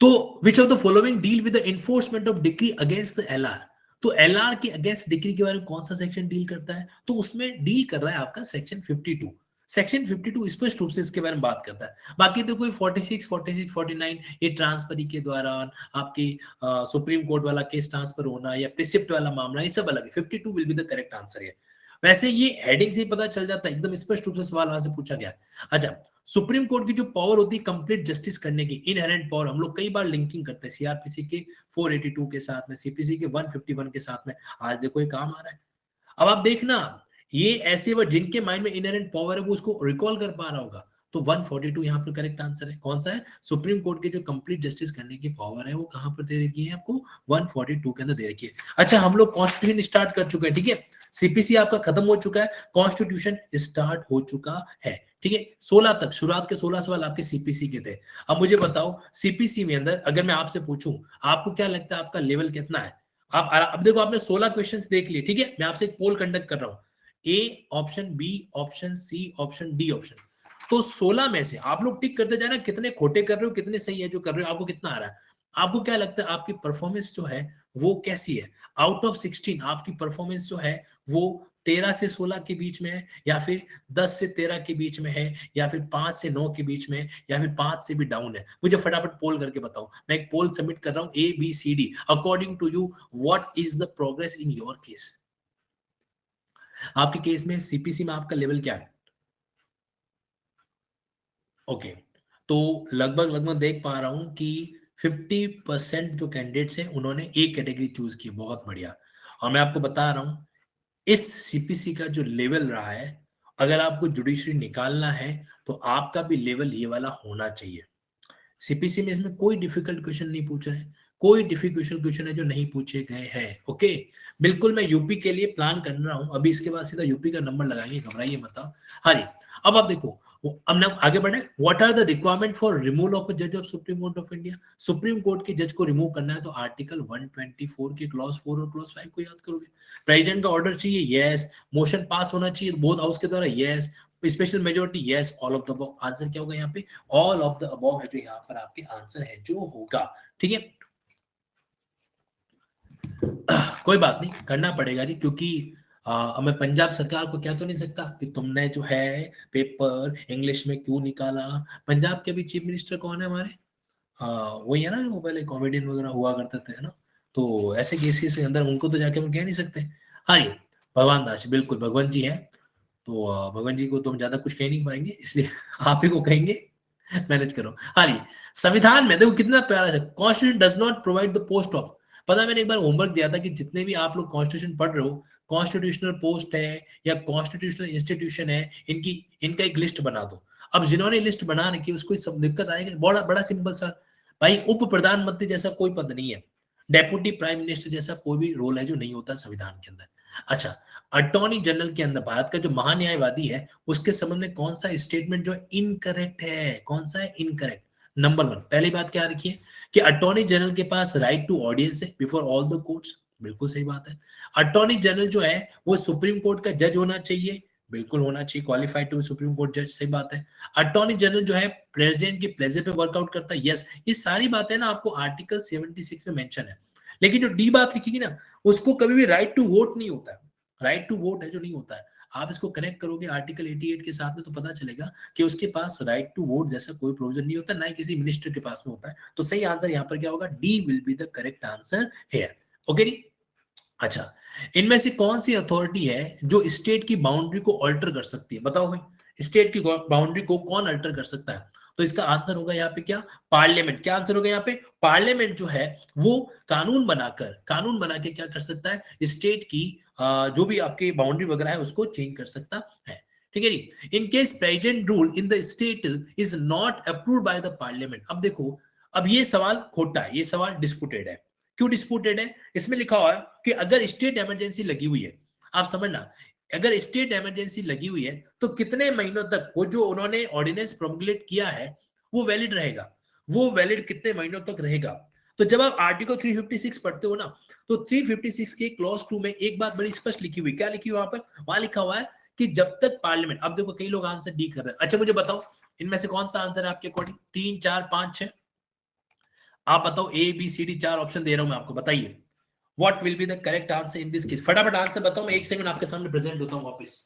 तो which of the following deal with the enforcement of decree against the LR. तो एलआर के अगेंस्ट डिक्री के बारे में कौन सा सेक्शन डील करता है, तो उसमें डील कर रहा है आपका सेक्शन 52। सेक्शन 52 स्पष्ट रूप से इसके बारे में बात करता है। बाकी तो कोई 46 46 49 ये ट्रांसफरी के दौरान आपकी सुप्रीम कोर्ट वाला केस ट्रांसफर होना या प्रिसिप्ट वाला मामला, ये सब अलग है। 52 will be the correct answer है। वैसे ये हेडिंग से ही पता चल जाता है, एकदम स्पष्ट रूप से सवाल वहां से पूछा गया। अच्छा, सुप्रीम कोर्ट की जो पावर होती है कंप्लीट जस्टिस करने की, इनहेरेंट पावर, हम लोग कई बार लिंकिंग करते हैं सीआरपीसी के 482 के साथ में, सीपीसी के 151 के साथ में। आज देखो ये काम आ रहा है। अब आप देखना, ये ऐसे वर्ड जिनके माइंड में इनहेरेंट पावर है वो उसको रिकॉल कर पा रहा होगा, तो 142 यहाँ पर करेक्ट आंसर है। कौन सा है, सुप्रीम कोर्ट के जो कंप्लीट जस्टिस करने की पावर है वो कहां पर दे रखी है आपको, 142 के अंदर दे रखी है। अच्छा, हम लोग कॉन्स्टिट्यूशन स्टार्ट कर चुके हैं, ठीक है, सीपीसी आपका खत्म हो चुका है, कॉन्स्टिट्यूशन स्टार्ट हो चुका है, ठीक है। 16 तक, शुरुआत के 16 सवाल आपके सीपीसी के थे। अब मुझे बताओ सीपीसी में अंदर अगर मैं आपसे पूछूं, आपको क्या लगता है आपका लेवल कितना है। आप अब देखो, आपने 16 क्वेश्चंस देख लिए, ठीक है, मैं आपसे एक पोल कंडक्ट कर रहा हूं, A option, B option, C option, D option. तो 16 में से आप लोग टिक करते जाना, कितने खोटे कर रहे हो, कितने सही है जो कर रहे हो, आपको कितना आ रहा है। आपको क्या लगता है आपकी परफॉर्मेंस जो है वो कैसी है, आउट ऑफ 16 आपकी परफॉर्मेंस जो है वो 13 से 16 के बीच में है, या फिर 10 से 13 के बीच में है, या फिर 5 से 9 के बीच में है, या फिर 5 से भी डाउन है? मुझे फटाफट पोल करके बताओ। मैं एक पोल सबमिट कर रहा हूं, A B C D. According to you what is the progress in your case? आपके केस में सीपीसी में आपका लेवल क्या है? ओके, तो लगभग लगभग देख पा रहा हूं कि 50% जो कैंडिडेट्स हैं उन्होंने ए कैटेगरी चूज की। बहुत बढ़िया। और मैं आपको बता रहा हूं, इस सीपीसी का जो लेवल रहा है, अगर आपको जुडिशरी निकालना है तो आपका भी लेवल ये वाला होना चाहिए। सीपीसी में इसमें कोई डिफिकल्ट क्वेश्चन नहीं पूछ रहे हैं, कोई डिफिकल्ट क्वेश्चन है जो नहीं पूछे गए हैं। ओके, बिल्कुल मैं यूपी के लिए प्लान कर रहा हूं, अभी इसके बाद सीधा यूपी का नंबर लगाएंगे, घबराइए मत आप। हाँ जी, अब आप देखो, अब ना आगे बढ़े। What are the requirement for removal of a जज of Supreme Court of India? Supreme Court के जज को रिमूव करना है तो आर्टिकल 124 के क्लॉज 4 और क्लॉज 5 को याद करोगे। प्रेसिडेंट का ऑर्डर चाहिए, यस। मोशन पास होना चाहिए बोथ हाउस के द्वारा, yes. Special majority, yes. All of the above. Answer क्या होगा यहाँ पे? ऑल ऑफ द अबव है जो यहाँ पर आपके आंसर है जो होगा। ठीक है, कोई बात नहीं, करना पड़ेगा नहीं, क्योंकि मैं पंजाब सरकार को कह तो नहीं सकता कि तुमने जो है पेपर इंग्लिश में क्यों निकाला। पंजाब के अभी चीफ मिनिस्टर कौन है हमारे? वही है ना जो पहले कॉमेडियन वगैरह हुआ करते थे, है ना? तो ऐसे केसेस के अंदर उनको तो जाके हम कह नहीं सकते। हाँ जी, भगवान दास, बिल्कुल भगवान जी हैं। तो भगवान जी को तो हम ज्यादा कुछ कह नहीं पाएंगे, इसलिए आप ही को कहेंगे। मैनेज करो। हाँ जी, संविधान में देखो कितना प्यारा है, constitution does not provide the post of. पता है, मैंने एक बार होमवर्क दिया था कि जितने भी आप लोग कॉन्स्टिट्यूशन पढ़ रहे हो, कॉन्स्टिट्यूशनल पोस्ट है या कॉन्स्टिट्यूशनल इंस्टीट्यूशन है, इनकी इनका एक लिस्ट बना दो। अब जिन्होंने लिस्ट बना रखी है उसको सब दिक्कत आएगी। बड़ा बड़ा सिंपल सा भाई, उप प्रधानमंत्री जैसा कोई पद नहीं है, डेप्यूटी प्राइम मिनिस्टर जैसा कोई भी रोल है जो नहीं होता संविधान के अंदर। अच्छा, अटॉर्नी जनरल के अंदर भारत का जो महान्यायवादी है, उसके संबंध में कौन सा स्टेटमेंट जो इनकरेक्ट है? कौन सा है इनकरेक्ट? नंबर वन, पहली बात क्या रखी है कि अटॉर्नी जनरल के पास राइट टू ऑडियंस है बिफोर ऑल द कोर्ट्स। बिल्कुल सही बात है। अटॉर्नी जनरल जो है वो सुप्रीम कोर्ट का जज होना चाहिए। बिल्कुल होना चाहिए, क्वालिफाइड टू सुप्रीम कोर्ट जज, सही बात है। अटॉर्नी जनरल जो है प्रेसिडेंट के प्लेजर पे वर्कआउट करता है, यस। ये सारी बातें ना आपको आर्टिकल 76 में मेंशन है। लेकिन जो डी बात लिखी ना, उसको कभी भी राइट टू वोट नहीं होता है। राइट टू वोट है जो नहीं होता है। आप इसको कनेक्ट करोगे आर्टिकल 88 के साथ में तो पता चलेगा कि उसके पास राइट टू वोट जैसा कोई प्रोविजन नहीं होता, ना ही किसी मिनिस्टर के पास में होता है। तो सही आंसर यहाँ पर क्या होगा? D will be the correct answer here. Okay जी। अच्छा, इनमें से कौन सी अथॉरिटी है जो स्टेट की बाउंड्री को ऑल्टर कर सकती है? बताओ भाई, स्टेट की बाउंड्री को कौन अल्टर कर सकता है? तो इसका आंसर होगा यहाँ पे क्या? पार्लियामेंट। क्या आंसर होगा यहाँ पे? पार्लियामेंट जो है वो कानून बना के क्या कर सकता है? स्टेट की जो भी आपकी बाउंड्री वगैरह है उसको चेंज कर सकता है। ठीक है जी। In case president rule in the state is not approved by the parliament. अब देखो, अब ये सवाल खोटा है, ये सवाल डिस्प्यूटेड है। क्यों डिस्प्यूटेड है? इसमें लिखा हुआ है कि अगर स्टेट इमरजेंसी लगी हुई है, आप समझना, अगर स्टेट इमरजेंसी लगी हुई है तो कितने महीनों तक वो जो उन्होंने ऑर्डिनेंस प्रोमुलेट किया है वो वैलिड रहेगा? वो वैलिड कितने महीनों तक रहेगा? तो जब आप आर्टिकल 356 पढ़ते हो ना, तो 356 के क्लॉज 2 में एक बात बड़ी स्पष्ट लिखी हुई, क्या लिखी हुई वहां पर? वहां लिखा हुआ है कि जब तक पार्लियामेंट, अब देखो कई लोग आंसर डी कर रहे हैं। अच्छा मुझे बताओ, इनमें से कौन सा आंसर है आपके अकॉर्डिंग? 3, 4, 5, 6? आप बताओ, A B C D, 4 option दे रहा हूं मैं आपको, बताइए what will be the correct answer in this case. फटाफट आंसर बताओ, मैं एक सेकंड आपके सामने प्रेजेंट होता हूं वापस।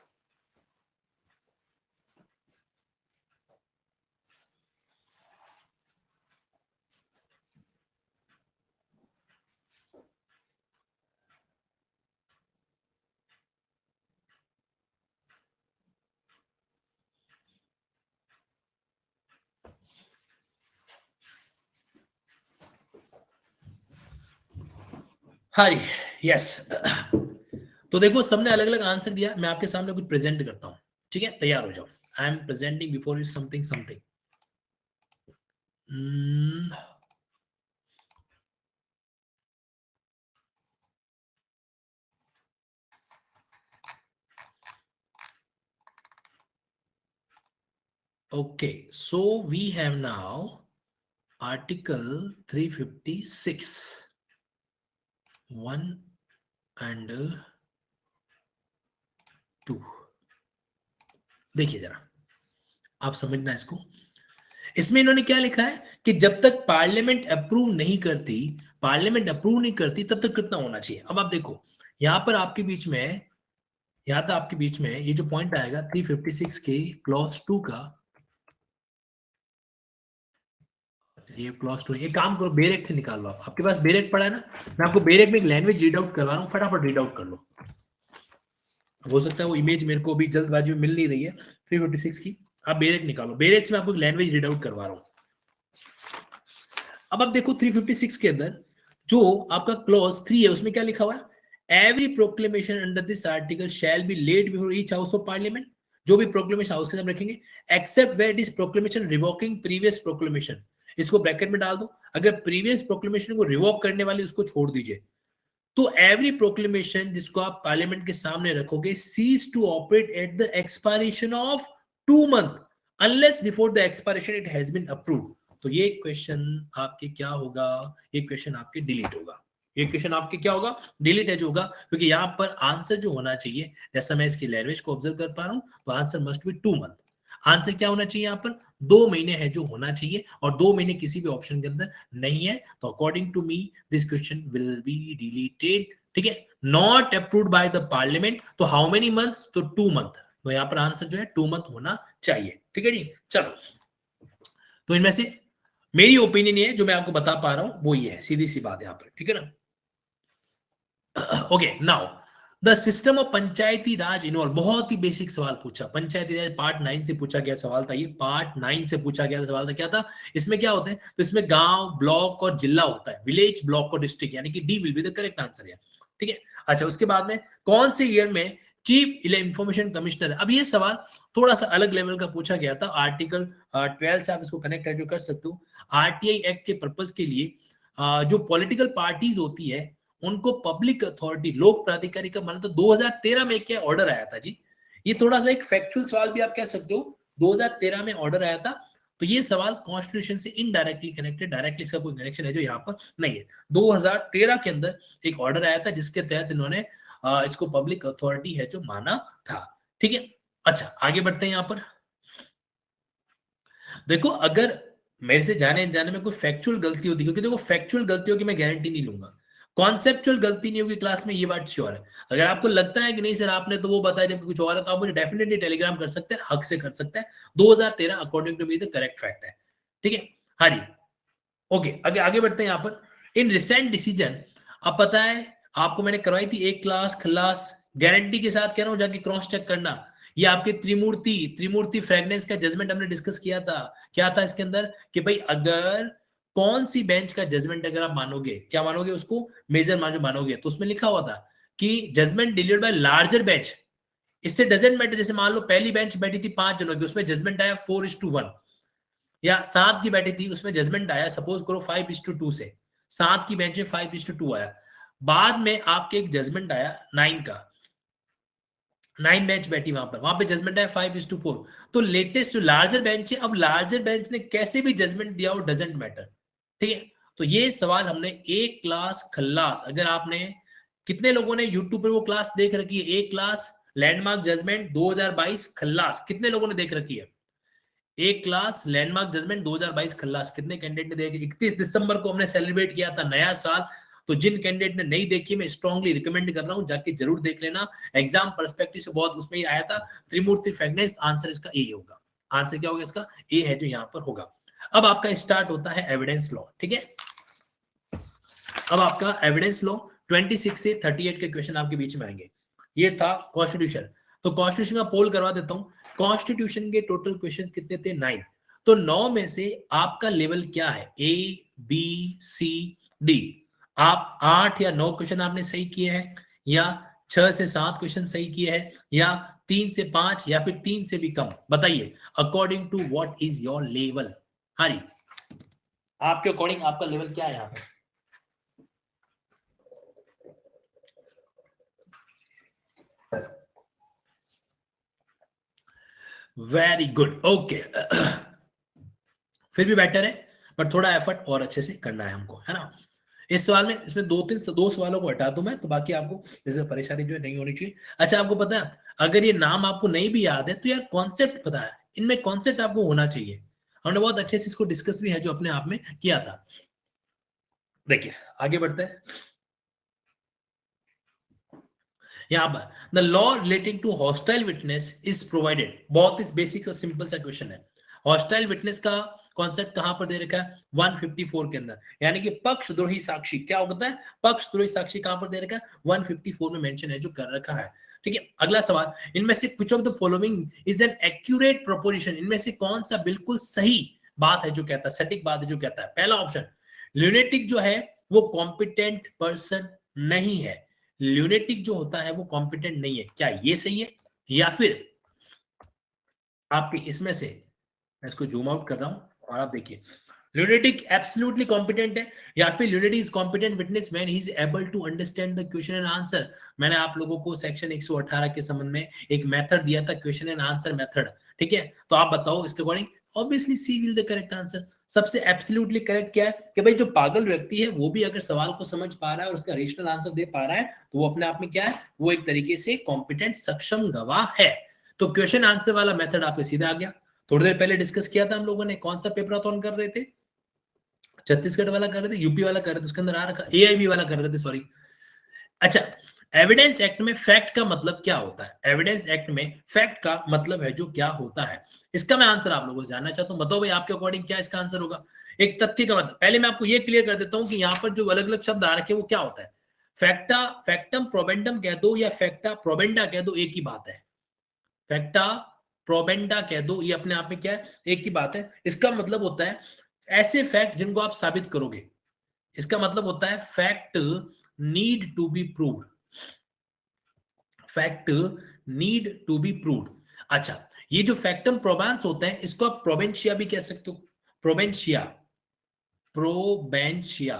हाँ जी, यस। तो देखो सबने अलग अलग आंसर दिया, मैं आपके सामने कुछ प्रेजेंट करता हूं। ठीक है, तैयार हो जाओ। I am presenting before you something something. Okay, so we have now article 356 1 and 2। देखिए जरा, आप समझना इसको। इसमें इन्होंने क्या लिखा है कि जब तक पार्लियामेंट अप्रूव नहीं करती तब तक कितना होना चाहिए। अब आप देखो, यहां पर आपके बीच में यहाँ था आपके बीच में ये जो पॉइंट आएगा 356 के क्लॉज 2 का, ये क्लॉज 2, ये काम करो बेरेक से निकाल लो। आपके पास बेरेक पड़ा है ना, मैं आपको बेरेक में एक लैंग्वेज रीड आउट करवा रहा हूँ, फटाफट रीड आउट कर लो। हो सकता है वो इमेज मेरे को अभी जल्दबाजी में मिल नहीं रही है 356 की, आप बेरेक निकालो। बेरेक से मैं आपको लैंग्वेज रीड आउट करवा रहा हूँ। अब आप देखो 356 के अंदर जो आपका क्लॉज 3 है उसमें क्या लिखा हुआ है, every proclamation under this article shall be laid before each house of parliament, जो भी प्रोक्लेमेशन हाउस के सामने रखेंगे, except where it is proclamation revoking previous proclamation, इसको ब्रैकेट में डाल दो, अगर प्रीवियस प्रोक्लेमेशन को रिवोक करने वाले उसको छोड़ दीजिए। तो एवरी प्रोक्लेमेशन जिसको आप पार्लियामेंट के सामने रखोगे cease to operate at the expiration of 2 month unless before the expiration it has been approved. तो ये क्वेश्चन आपके क्या होगा, ये क्वेश्चन आपके डिलीट होगा, ये क्वेश्चन आपके क्या होगा, डिलीट एज होगा, क्योंकि यहाँ पर आंसर जो होना चाहिए, जैसा मैं इसकी लैंग्वेज को ऑब्जर्व कर पा रहा हूँ, तो answer must be 2 month. Answer क्या होना चाहिए यहाँ पर, 2 महीने है जो होना चाहिए, और 2 महीने किसी भी ऑप्शन के अंदर नहीं है, तो according to me this question will be deleted. ठीक है, not approved by the parliament, तो हाउ मेनी मंथ्स, तो 2 मंथ, तो यहाँ पर आंसर जो है 2 मंथ होना चाहिए। ठीक है जी, चलो, तो इनमें से मेरी ओपिनियन ये है, जो मैं आपको बता पा रहा हूं वो ये है, सीधी सी बात यहाँ पर। ठीक है ना, okay now the system of Panchayati Raj involve, बहुत ही बेसिक सवाल पूछा, पंचायती राज पार्ट 9 से पूछा गया सवाल था, ये पार्ट 9 से पूछा गया सवाल था। क्या था इसमें, क्या होता है, तो इसमें गांव, ब्लॉक और जिला होता है, विलेज, ब्लॉक और डिस्ट्रिक्ट, यानी कि D will be the correct answer है। ठीक है, अच्छा उसके बाद में कौन से ईयर में चीफ इंफॉर्मेशन कमिश्नर है। अब ये सवाल थोड़ा सा अलग लेवल का पूछा गया था, आर्टिकल 12 से आप इसको कनेक्ट कर सकते हो। आरटीआई एक्ट के पर्पज के लिए जो पॉलिटिकल पार्टीज होती है उनको पब्लिक अथॉरिटी, लोक प्राधिकारी का माना, तो 2013 में क्या ऑर्डर आया था जी, ये थोड़ा सा एक फैक्चुअल सवाल भी आप कह सकते हो, 2013 में ऑर्डर आया था, तो ये सवाल कॉन्स्टिट्यूशन से इनडायरेक्टली कनेक्टेड, डायरेक्टली इसका कोई कनेक्शन है जो यहाँ पर नहीं है। 2013 के अंदर एक ऑर्डर आया था जिसके तहत इन्होंने इसको पब्लिक अथॉरिटी है जो माना था। ठीक है, अच्छा आगे बढ़ते हैं। यहाँ पर देखो, अगर मेरे से जाने जाने में कोई फैक्चुअल गलती होती, क्योंकि देखो फैक्चुअल गलतियों की मैं गारंटी नहीं लूंगा, कॉन्सेप्चुअल गलती नहीं होगी क्लास में, ये बात श्योर है। अगर आपको लगता है कि नहीं सर आपने तो वो बताया जबकि कुछ और है, तो आप मुझे डेफिनेटली टेलीग्राम कर सकते हैं, हक से कर सकते हैं। 2013 according to me the correct fact है। ठीक है, हाँ जी, ओके आगे आगे बढ़ते हैं। यहाँ पर इन रिसेंट डिसीजन, अब पता है आपको मैंने करवाई थी एक क्लास खल्लास, गारंटी के साथ कह रहा हूं, जाके क्रॉस चेक करना। ये आपके त्रिमूर्ति त्रिमूर्ति फ्रेगनेंस का जजमेंट हमने डिस्कस किया था। क्या था इसके अंदर कि भाई अगर कौन सी बेंच का जजमेंट अगर आप मानोगे, क्या मानोगे उसको, मेजर मानोगे, तो उसमें लिखा हुआ था कि judgment delivered by larger bench, इससे डजेंट मैटर, जैसे मान लो पहली बेंच बैठी थी 5 जनों की, उसमें जजमेंट आया 4:1, या 7 की बैठी थी उसमें जजमेंट आया सपोज करो 5:2 से, 7 की बेंच में 5:2 आया, बाद में आपके एक जजमेंट आया 9 का, 9 बेंच बैठी वहां पे जजमेंट आया 5:4, तो लेटेस्ट जो लार्जर बेंच है, अब लार्जर बेंच ने कैसे भी जजमेंट दिया हो डजेंट मैटर। ठीक है, तो ये सवाल हमने एक क्लास खल्लास, अगर आपने, कितने लोगों ने यूट्यूब पर वो क्लास देख रखी है, एक क्लास लैंडमार्क जजमेंट 2022 खल्लास, कितने लोगों ने देख रखी है, एक क्लास लैंडमार्क जजमेंट 2022 खल्लास, कितने कैंडिडेट ने देखी। 31 दिसंबर को हमने सेलिब्रेट किया था नया साल, तो जिन कैंडिडेट ने नहीं देखी मैं स्ट्रांगली रिकमेंड कर रहा हूं जाके जरूर देख लेना, एग्जाम पर्सपेक्टिव से बहुत उसमें ही आया था, त्रिमूर्ति फ्रेगनेंस, आंसर इसका ए होगा, आंसर क्या होगा इसका, ए है जो यहाँ पर होगा। अब आपका स्टार्ट होता है एविडेंस लॉ। ठीक है, अब आपका एविडेंस लॉ 26 से 38 के क्वेश्चन आपके बीच में आएंगे। ये था कॉन्स्टिट्यूशन, तो कॉन्स्टिट्यूशन का पोल करवा देता हूं। कॉन्स्टिट्यूशन के टोटल क्वेश्चन कितने थे, 9, तो 9 में से आपका लेवल क्या है, ए बी सी डी, आप 8 या 9 क्वेश्चन आपने सही किए हैं, या 6 से 7 क्वेश्चन सही किए हैं, या 3 से 5, या फिर 3 से भी कम, बताइए according to what is your level. हाँ जी, आपके अकॉर्डिंग आपका लेवल क्या है यहाँ पे। वेरी गुड, ओके, फिर भी बेटर है, पर थोड़ा एफर्ट और अच्छे से करना है हमको, है ना। इस सवाल में, इसमें दो सवालों को हटा दूं मैं, तो बाकी आपको जैसे परेशानी जो है नहीं होनी चाहिए। अच्छा आपको पता है, अगर ये नाम आपको नहीं भी याद है तो यार कॉन्सेप्ट पता है, इनमें कॉन्सेप्ट आपको होना चाहिए, हमने बहुत अच्छे से इसको डिस्कस भी है जो अपने आप में किया था। देखिए आगे बढ़ते हैं। यहाँ पर the law relating to hostile witness is provided, बहुत ही बेसिक और सिंपल सा क्वेश्चन है। हॉस्टाइल विटनेस का कॉन्सेप्ट कहां पर दे रखा है? 154 के अंदर, यानी कि पक्षद्रोही साक्षी क्या होता है? पक्षद्रोही साक्षी कहां पर दे रखा है? 154 में मेंशन है जो कर रखा है। ठीक है, अगला सवाल, इनमें से which of the following is an accurate proposition, इनमें से कौन सा बिल्कुल सही बात है जो कहता है, सटीक बात है जो कहता है? पहला ऑप्शन, ल्यूनेटिक जो है वो कॉम्पिटेंट पर्सन नहीं है। ल्यूनेटिक जो होता है वो कॉम्पिटेंट नहीं है, क्या ये सही है? या फिर आपके इसमें से, मैं इसको जूम आउट कर रहा हूं और आप देखिए, lunatic absolutely competent है, या फिर lunatic is competent witness when he is able to understand the question and answer। मैंने आप लोगों को सेक्शन 118 के संबंध में एक मेथड दिया था, क्वेश्चन एंड आंसर मेथड, ठीक है? तो आप बताओ इसके according, obviously C will the correct answer. सबसे एब्सोल्युटली करेक्ट क्या है कि भाई जो पागल व्यक्ति है वो भी अगर सवाल को समझ पा रहा है और उसका रेशनल आंसर दे पा रहा है तो वो अपने आप में क्या है? वो एक तरीके से कॉम्पिटेंट सक्षम गवाह है। तो क्वेश्चन आंसर वाला मेथड आपके सीधा आ गया। थोड़ी देर पहले डिस्कस किया था हम लोगों ने, कौन सा पेपर ऑन कर रहे थे? छत्तीसगढ़ वाला कर रहे थे, यूपी वाला कर रहे थे, उसके अंदर आ रखा एआईबी वाला कर रहे थे, सॉरी। अच्छा, एविडेंस एक्ट में फैक्ट का मतलब क्या होता है? एविडेंस एक्ट में फैक्ट का मतलब है जो क्या होता है? इसका मैं आंसर आप लोगों से जानना चाहता हूं, बताओ भाई आपके अकॉर्डिंग क्या इसका आंसर होगा? एक तथ्य का मतलब, पहले मैं आपको ये क्लियर कर देता हूं कि यहाँ पर जो अलग अलग शब्द आ रखे हैं वो क्या होता है। फैक्टा, फैक्टम प्रोबेंडम कह दो या फैक्टा प्रोबेंडा कह दो, एक ही बात है। फैक्टा प्रोबेंडा कह दो, ये अपने आप में क्या है? एक ही बात है। इसका मतलब होता है ऐसे फैक्ट जिनको आप साबित करोगे। इसका मतलब होता है fact need to be proved, fact need to be proved. अच्छा, ये जो फैक्टम प्रोबेंस होता है इसको आप प्रोबेंशिया भी कह सकते हो, प्रोबेंशिया, प्रोबेंशिया।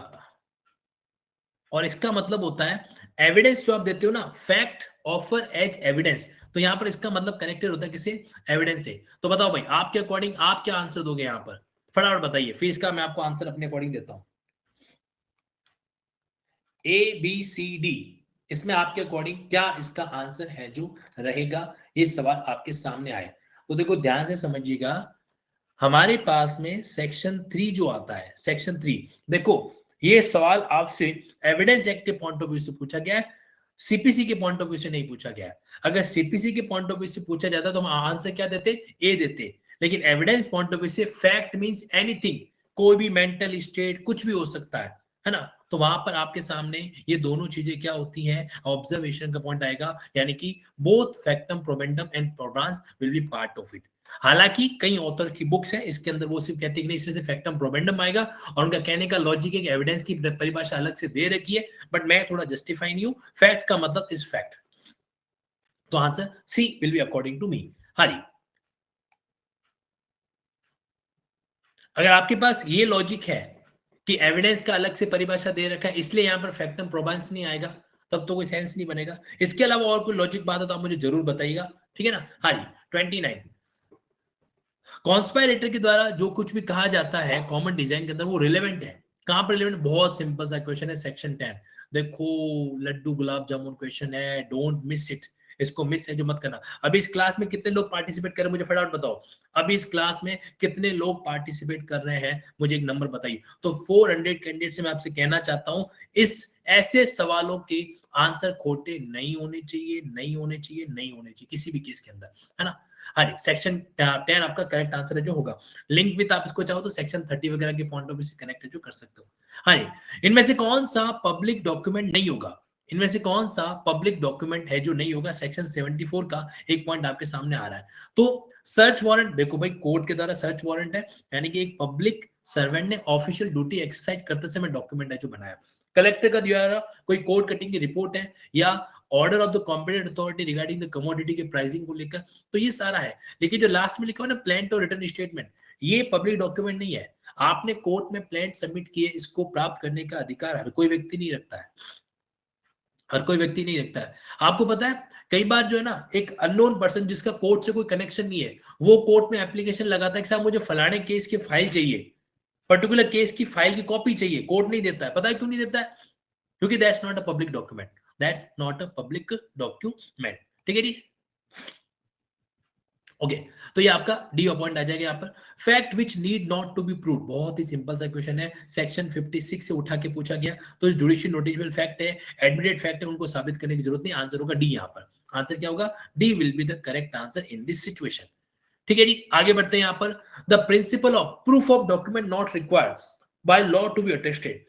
और इसका मतलब होता है एविडेंस जो आप देते हो ना, फैक्ट ऑफर एज एविडेंस, तो यहां पर इसका मतलब कनेक्टेड होता है किसे? एविडेंस से। तो बताओ भाई आपके अकॉर्डिंग आप क्या आंसर दोगे यहां पर? फटाफट बताइए, फिर इसका मैं आपको आंसर अपने अकॉर्डिंग देता हूं। ए बी सी डी, इसमें आपके अकॉर्डिंग क्या इसका आंसर है जो रहेगा? ये सवाल आपके सामने आए तो देखो ध्यान से समझिएगा। हमारे पास में सेक्शन 3 जो आता है, सेक्शन 3, देखो ये सवाल आपसे एविडेंस एक्ट के पॉइंट ऑफ व्यू से पूछा गया है, सीपीसी के पॉइंट ऑफ व्यू से नहीं पूछा गया है। अगर सीपीसी के पॉइंट ऑफ व्यू से पूछा जाता तो हम आंसर क्या देते? ए देते। लेकिन एविडेंस पॉइंट ऑफ व्यू से फैक्ट मींस एनीथिंग, कोई भी मेंटल स्टेट कुछ भी हो सकता है ना? तो वहां पर आपके सामने ये दोनों चीजें क्या होती हैं? ऑब्जर्वेशन का पॉइंट आएगा, यानी कि both factum probandum and probans will be part of it. हालांकि कई ऑथर की बुक्स हैं इसके अंदर वो सिर्फ कहते हैं कि नहीं इसमें से फैक्टम प्रोबेंडम आएगा, और उनका कहने का लॉजिक है कि एविडेंस की परिभाषा अलग से दे रखी है, बट मैं थोड़ा जस्टिफाई नहीं हूं। फैक्ट का मतलब इज फैक्ट, तो answer C will be according to me. Hari, अगर आपके पास ये लॉजिक है कि एविडेंस का अलग से परिभाषा दे रखा है इसलिए यहां पर फैक्टम प्रोबांस नहीं आएगा, तब तो कोई सेंस नहीं बनेगा। इसके अलावा और कोई लॉजिक बात है तो आप मुझे जरूर बताइएगा, ठीक है ना? हाँ जी, 29, कॉन्स्पायरेटर के द्वारा जो कुछ भी कहा जाता है कॉमन डिजाइन के अंदर वो रिलेवेंट है। कहां पर रिलेवेंट? बहुत सिंपल सा क्वेश्चन है, सेक्शन 10। देखो लड्डू गुलाब जामुन क्वेश्चन है, डोंट मिस इट, इसको मिस है जो मत करना। अभी इस क्लास में कितने लोग पार्टिसिपेट कर रहे हैं मुझे फटाफट बताओ। अभी इस क्लास में कितने लोग पार्टिसिपेट कर रहे हैं मुझे एक नंबर बताइए। तो 400 कैंडिडेट से मैं आपसे कहना चाहता हूं इस ऐसे सवालों के आंसर खोटे नहीं होने चाहिए, नहीं होने चाहिए, नहीं होने चाहिए किसी भी केस के अंदर, है ना? हाँ जी, सेक्शन 10 आपका करेक्ट आंसर है जो होगा। लिंक विद आप इसको चाहो तो सेक्शन 30 वगैरह के पॉइंट ऑफ व्यू से कनेक्ट है जो कर सकते हो। हाँ जी, इनमें से कौन सा पब्लिक डॉक्यूमेंट नहीं होगा? इनमें से कौन सा पब्लिक डॉक्यूमेंट है जो नहीं होगा? सेक्शन 74 का एक पॉइंट आपके सामने आ रहा है। तो सर्च वारंट, देखो भाई कोर्ट के द्वारा सर्च वारंट है, यानी कि एक पब्लिक सर्वेंट ने ऑफिशियल ड्यूटी एक्सरसाइज करते समय डॉक्यूमेंट है जो बनाया। कलेक्टर का द्वारा कोई कोर्ट कटिंग की रिपोर्ट है, या order of the competent authority regarding the commodity के प्राइसिंग को लेकर, तो ये सारा है। लेकिन जो लास्ट में लिखा हुआ ना प्लांट और रिटर्न स्टेटमेंट, ये पब्लिक डॉक्यूमेंट नहीं है। आपने कोर्ट में प्लांट सबमिट किए, इसको प्राप्त करने का अधिकार हर कोई व्यक्ति नहीं रखता है, हर कोई व्यक्ति नहीं रखता है। आपको पता है कई बार जो है ना एक अननोन पर्सन जिसका कोर्ट से कोई कनेक्शन नहीं है, वो कोर्ट में एप्लीकेशन लगाता है कि साहब मुझे फलाने केस की फाइल चाहिए, पर्टिकुलर केस की फाइल की कॉपी चाहिए, कोर्ट नहीं देता है। पता है क्यों नहीं देता है? क्योंकि that's not a public document, that's not a public document, ठीक है जी? ओके तो ये आपका डी पॉइंट आ जाएगा यहाँ पर। Fact which need not to be prove, बहुत ही सिंपल सा क्वेश्चन है, सेक्शन 56 से उठा के पूछा गया, तो जुडिशियल नोटिफिकेबल फैक्ट है, एडमिटेड फैक्ट है, उनको साबित करने की जरूरत नहीं, आंसर होगा डी। यहाँ पर आंसर क्या होगा, D will be the correct answer in this situation. ठीक है जी, आगे बढ़ते हैं यहाँ पर। The principle of proof of document not required by law to be attested,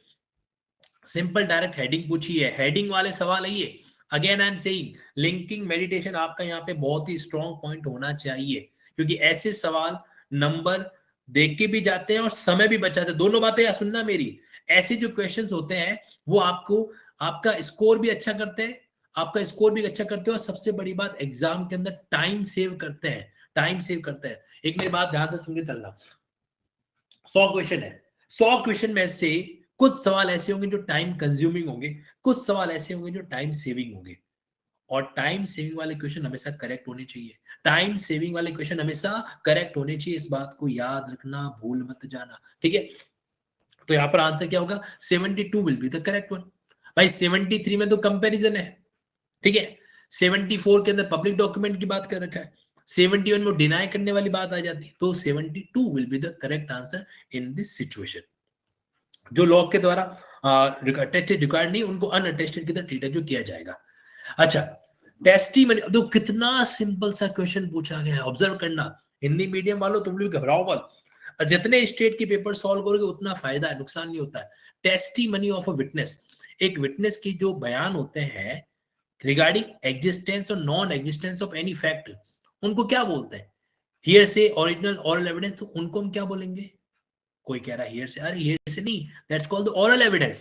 simple direct heading पूछी है, हेडिंग वाले सवाल है ये। Again I am saying linking meditation आपका यहाँ पे बहुत ही स्ट्रॉन्ग पॉइंट होना चाहिए, क्योंकि ऐसे सवाल नंबर देख के भी जाते हैं और समय भी बचाते हैं, दोनों बातें यार सुनना मेरी। ऐसे जो क्वेश्चंस होते हैं वो आपको आपका स्कोर भी अच्छा करते हैं, आपका स्कोर भी अच्छा करते हैं, और सबसे बड़ी बात एग्जाम के अंदर टाइम सेव करते हैं, टाइम सेव करते हैं। एक मेरी बात ध्यान से सुन के चलना, 100 क्वेश्चन है, 100 क्वेश्चन में से कुछ सवाल ऐसे होंगे जो टाइम कंज्यूमिंग होंगे, कुछ सवाल ऐसे होंगे जो टाइम सेविंग होंगे, और टाइम सेविंग वाले क्वेश्चन हमेशा करेक्ट होने चाहिए, टाइम सेविंग वाले क्वेश्चन हमेशा करेक्ट होने चाहिए, इस बात को याद रखना, भूल मत जाना। ठीक है, तो यहां पर आंसर क्या होगा, 72 will be the correct one. भाई 73 में तो कंपैरिजन है, ठीक है, 74 के अंदर पब्लिक डॉक्यूमेंट की बात कर रखा है, 71 में डिनाई करने वाली बात आ जाती है, तो 72 will be the correct answer in this situation. जो लॉ के द्वारा अटेस्टेड रिक्वायर्ड नहीं, उनको अनअटेस्टेड की तरह ट्रीट जो किया जाएगा। अच्छा, टेस्टिमनी, तो कितना सिंपल सा क्वेश्चन पूछा गया है, ऑब्जर्व करना। हिंदी मीडियम वालों तुम लोग घबराओ मत, जितने स्टेट के पेपर सॉल्व करोगे उतना फायदा है, नुकसान नहीं होता है। टेस्टिमनी ऑफ अ विटनेस, एक विटनेस की जो बयान होते हैं रिगार्डिंग एग्जिस्टेंस और non existence of any fact, उनको क्या बोलते हैं, हियर से ओरिजिनल ऑरल एविडेंस, तो उनको हम क्या बोलेंगे। कोई कह रहा है हियर से, अरे हियर से नहीं, that's called the oral evidence.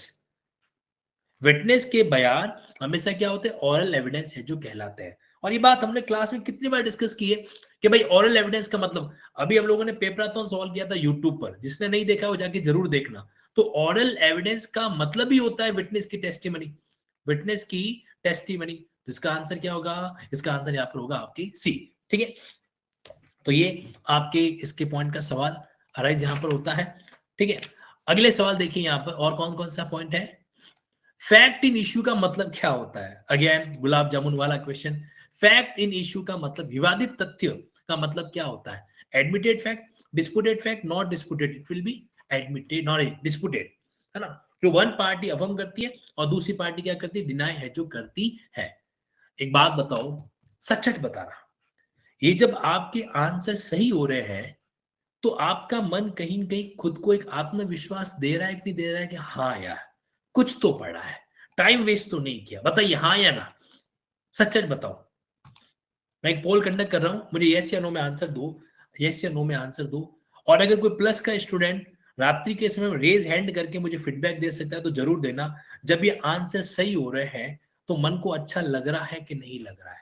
Witness के बयान हमेशा क्या होते हैं, ओरल एविडेंस है जो कहलाते हैं। और ये बात हमने क्लास में कितनी बार डिस्कस की है कि भाई ओरल एविडेंस का मतलब, अभी हम लोगों ने पेपराथन सॉल्व किया था यूट्यूब पर, जिसने नहीं देखा वो जाके जरूर देखना। तो ओरल एविडेंस का मतलब ही होता है विटनेस की टेस्टिमनी, विटनेस की टेस्टिमनी। तो इसका आंसर क्या होगा, इसका आंसर यहाँ पर होगा आपकी सी। ठीक है, तो ये आपके इसके पॉइंट का सवाल अराइज यहाँ पर होता है। ठीक है, अगले सवाल देखिए यहाँ पर, और कौन कौन सा पॉइंट है। फैक्ट इन इश्यू का मतलब क्या होता है, अगेन गुलाब जामुन वाला क्वेश्चन। फैक्ट इन इश्यू का मतलब, विवादित तथ्य का मतलब क्या होता है, admitted fact, disputed fact, not disputed, it will be admitted not disputed, है ना। जो वन पार्टी अफर्म करती है और दूसरी पार्टी क्या करती है, डिनाई है जो करती है। एक बात बताओ, सच सच बताना, ये जब आपके आंसर सही हो रहे हैं तो आपका मन कहीं न कहीं खुद को एक आत्मविश्वास दे रहा है कि नहीं दे रहा है, कि हाँ यार कुछ तो पढ़ा है, टाइम वेस्ट तो नहीं किया। बताइए हाँ या ना, सच सच बताओ। मैं एक पोल कंडक्ट कर रहा हूं, मुझे यस या नो में आंसर दो, यस या नो में आंसर दो। और अगर कोई प्लस का स्टूडेंट रात्रि के समय में रेज हैंड करके मुझे फीडबैक दे सकता है तो जरूर देना, जब ये आंसर सही हो रहे हैं तो मन को अच्छा लग रहा है कि नहीं लग रहा है।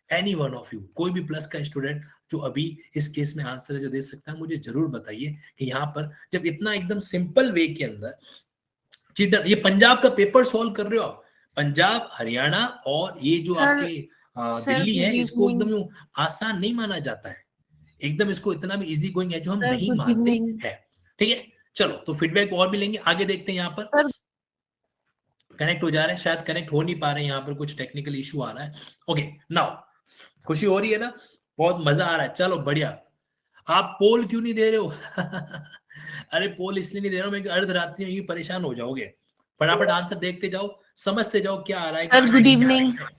एनी वन ऑफ यू, कोई भी प्लस का स्टूडेंट जो अभी इस केस में आंसर जो दे सकता है, मुझे जरूर बताइए कि यहाँ पर जब इतना एकदम सिंपल वे के अंदर चीटर, ये पंजाब का पेपर सॉल्व कर रहे हो आप, पंजाब हरियाणा और ये जो सर आपके सर दिल्ली है, गुड इसको इवनिंग। एकदम आसान नहीं माना जाता है, एकदम इसको इतना भी इजी गोइंग है जो हम सर नहीं गुड मानते इवनिंग। हैं। ठीक है, चलो तो फीडबैक और भी लेंगे, आगे देखते हैं। यहाँ पर सर कनेक्ट हो जा रहे हैं, शायद कनेक्ट हो नहीं पा रहे हैं, यहाँ पर कुछ टेक्निकल इशू आ रहा है। ओके नाउ, खुशी हो रही है ना, बहुत मजा आ रहा है, चलो बढ़िया। आप पोल क्यों नहीं दे रहे हो अरे पोल इसलिए नहीं दे रहा हूं मैं कि अर्धरात्रि में यूं परेशान हो जाओगे, फटाफट आंसर देखते जाओ, समझते जाओ क्या आ रहा है सर क्या गुड नहीं आ इवनिंग। रहा है।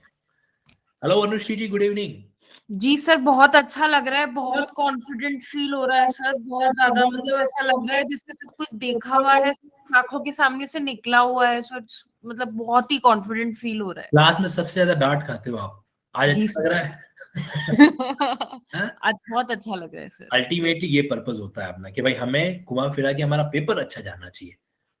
हेलो अनुश्री जी, गुड इवनिंग। जी सर, बहुत अच्छा लग रहा है, बहुत कॉन्फिडेंट फील हो रहा है सर, बहुत ज्यादा, मतलब ऐसा लग रहा है जैसे सब कुछ देखा हुआ है, आंखों के सामने से निकला हुआ है सर, मतलब बहुत ही कॉन्फिडेंट फील हो रहा है। क्लास में सबसे ज्यादा डांट खाते हो आप, आज जी अच्छा लग सर। रहा है आज बहुत अच्छा लग रहा है सर। अल्टीमेटली ये पर्पस होता है अपना कि भाई हमें घुमा फिरा के हमारा पेपर अच्छा जाना चाहिए।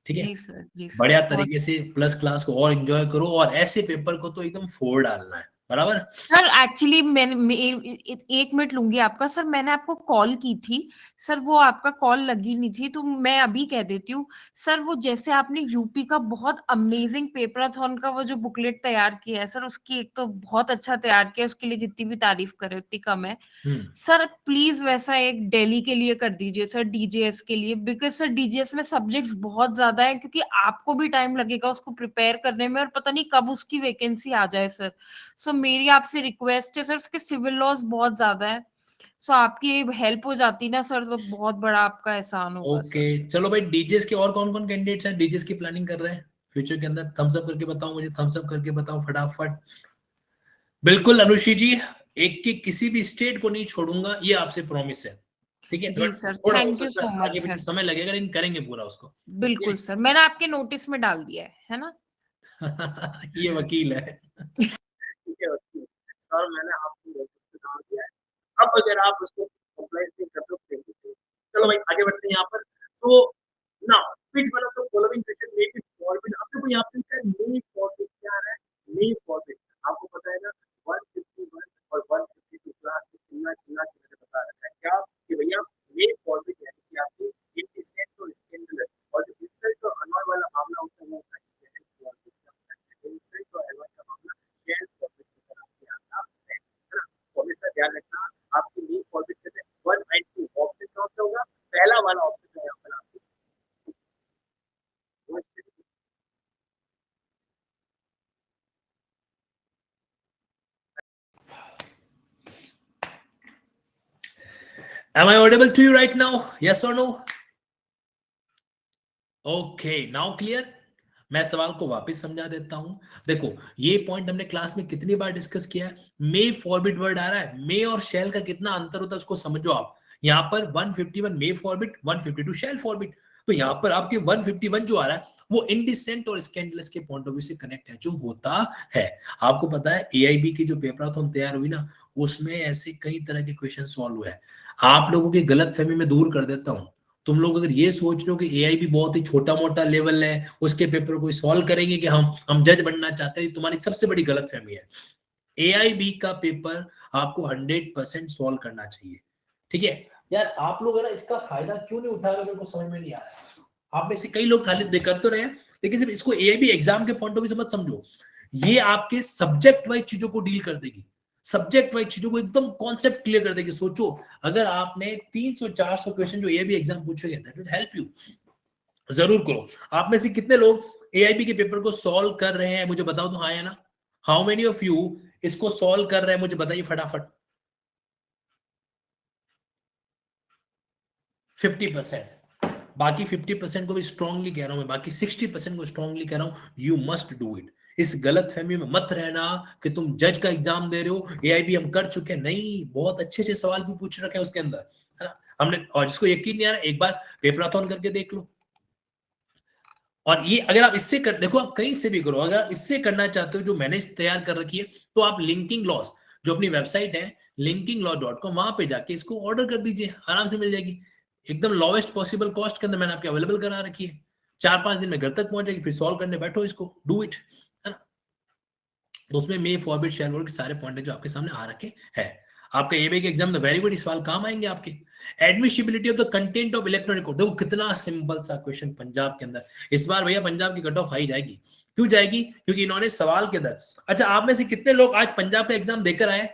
ठीक है, जी सर, जी सर, बढ़िया बहुत। तरीके से प्लस क्लास को और एंजॉय करो, और ऐसे पेपर को तो एकदम फोड़ डालना है, बराबर। सर एक्चुअली एक मिनट लूंगी आपका सर, मैंने आपको कॉल की थी सर, वो आपका कॉल लगी नहीं थी, तो मैं अभी कह देती हूँ सर। वो जैसे आपने यूपी का बहुत अमेजिंग पेपराथन का वो जो बुकलेट तैयार किया है सर, उसकी एक तो बहुत अच्छा तैयार किया है, उसके लिए जितनी भी तारीफ करे उतनी कम है सर। प्लीज वैसा एक दिल्ली के लिए कर दीजिए सर, डीजेएस के लिए, बिकॉज सर डीजेएस में सब्जेक्ट्स बहुत ज्यादा है, क्योंकि आपको भी टाइम लगेगा उसको प्रिपेयर करने में, और पता नहीं कब उसकी वैकेंसी आ जाए सर। सो मेरी आपसे रिक्वेस्ट है सर, उसके सिविल लॉस बहुत ज्यादा है, सो आपकी हेल्प हो जाती ना सर, तो बहुत बड़ा आपका एहसान होगा ओके सर। चलो भाई, डीजेस के और कौन कौन कैंडिडेट्स हैं, डीजेस की प्लानिंग कर रहे हैं फ्यूचर के अंदर? थम्स अप करके बताओ मुझे, थम्स अप करके बताओ फटाफट। बिल्कुल अनुश्री जी, एक के किसी भी स्टेट को नहीं छोड़ूंगा, ये आपसे प्रॉमिस है, ठीक है? जी बट सर, थोड़ा हो थैंक यू सकता सो है मच आगे पीछे सर। समय लगेगा, लेकिन करेंगे पूरा उसको, ठीक बिल्कुल सर, मैंने आपके नोटिस में डाल दिया है ना? है? ये वकील है। ठीक है वकील, सर मैंने आपको नोटिस में डाल दिया है, अब अगर आप उसको कंप्लेंट नहीं कर दो फिर भी। चलो भाई आगे बढ़ते हैं यहाँ पर। तो now which one of the following question may be solved, अब देखो यहाँ पे क्या मे फॉरबिड क्या आ रहा है, मे फॉरबिड आपको पता है ना, 151 और 152 क्लास में चिल्ला चिल्ला के मैंने बता रखा है क्या कि भैया मे फॉरबिड यानी कि आपको इंडिसेंट और स्कैंडलस, और जो इंसल्ट और अनॉय वाला मामला होता है वो होता है इंसल्ट और अनॉय का मामला शेयर फॉरबिड की तरह से आता है ना? तो हमेशा ध्यान रखना आपकी मे फॉरबिड से 1 एंड 2 ऑप्शन कौन सा होगा, पहला वाला ऑप्शन है यहाँ पर आपको। Am I audible to you right now? Yes or no? Okay, now clear? मैं सवाल को वापस समझा देता हूं। देखो ये पॉइंट हमने क्लास में कितनी बार डिस्कस किया है, मे फॉरबिड वर्ड आ रहा है, मे और शेल का कितना अंतर होता है उसको समझो आप। यहाँ पर 151 मे फॉरबिड, 152 शेल फॉरबिड। तो यहाँ पर आपके 151 जो आ रहा है वो इंडिसेंट और स्कैंडलस के पॉइंट ऑफ व्यू से कनेक्ट है, जो होता है। आपको पता है एआईबी की जो पेपराथन तैयार हुई ना, उसमें ऐसे कई तरह के क्वेश्चन सॉल्व हुए हैं। आप लोगों की गलत फहमी में दूर कर देता हूं। तुम लोग अगर ये सोच रहे हो कि एआई भी बहुत ही छोटा मोटा लेवल है, उसके पेपर को सॉल्व करेंगे कि हम जज बनना चाहते हैं, तुम्हारी सबसे बड़ी गलतफहमी है। एआईबी का पेपर आपको 100% सॉल्व करना चाहिए, ठीक है? यार आप लोग है ना, इसका फायदा क्यों नहीं उठा रहे, मेरे को समझ में नहीं आ रहा है। आप में से कई लोग खाली कर तो रहे हैं, लेकिन सिर्फ इसको एआईबी एग्जाम के पॉइंट ऑफ व्यू से मत समझो। ये आपके सब्जेक्ट वाइज चीजों को डील कर देगी, सब्जेक्ट वाइज चीजों को एकदम कॉन्सेप्ट क्लियर कर देगी। सोचो अगर आपने 300-400 क्वेश्चन जो एआईबी एग्जाम पूछेगा, दैट विल हेल्प यू। जरूर करो। आप में से कितने लोग एआईबी के पेपर को सॉल्व कर रहे हैं, मुझे बताओ तो, हाँ या ना? हाउ मेनी ऑफ यू इसको सॉल्व कर रहे हैं, मुझे बताइए फटाफट। 50%। बाकी 50% को भी स्ट्रांगली कह रहा हूं मैं, बाकी 60% को स्ट्रांगली कह रहा हूं, यू मस्ट डू इट। इस गलत फहमी में मत रहना कि तुम जज का एग्जाम दे रहे हो, एआईबी हम कर चुके हैं। नहीं, बहुत अच्छे अच्छे सवाल भी पूछ रखे हैं उसके अंदर, है ना? हमने, और जिसको यकीन नहीं आ रहा एक बार पेपराथन करके देख लो। और ये अगर आप इससे कर देखो, आप कहीं से भी करो, अगर आप इससे करना चाहते हो जो मैंने तैयार कर रखी है, तो आप लिंकिंग लॉस जो अपनी वेबसाइट है linkinglawcom, वहां पे जाके इसको ऑर्डर कर दीजिए, आराम से मिल जाएगी एकदम लोवेस्ट पॉसिबल कॉस्ट के अंदर। मैंने आपके अवेलेबल करा रखी है, 4-5 दिन में घर तक पहुंच जाएगी, फिर सॉल्व करने बैठो इसको, डू इट, है ना? तो उसमें मे फॉरबिट शेल वर्ड के सारे पॉइंट जो आपके सामने आ रखे हैं। आपका एबीए के एग्जाम में वेरी गुड सवाल काम आएंगे आपके। Admissibility of the content of electronic code, देखो कितना सिंपल सा क्वेश्चन पंजाब के अंदर। इस बार भैया पंजाब की कट ऑफ हाई जाएगी। क्यों जाएगी? क्योंकि इन्होंने सवाल के अंदर, अच्छा आप में से कितने लोग आज पंजाब का एग्जाम देकर आए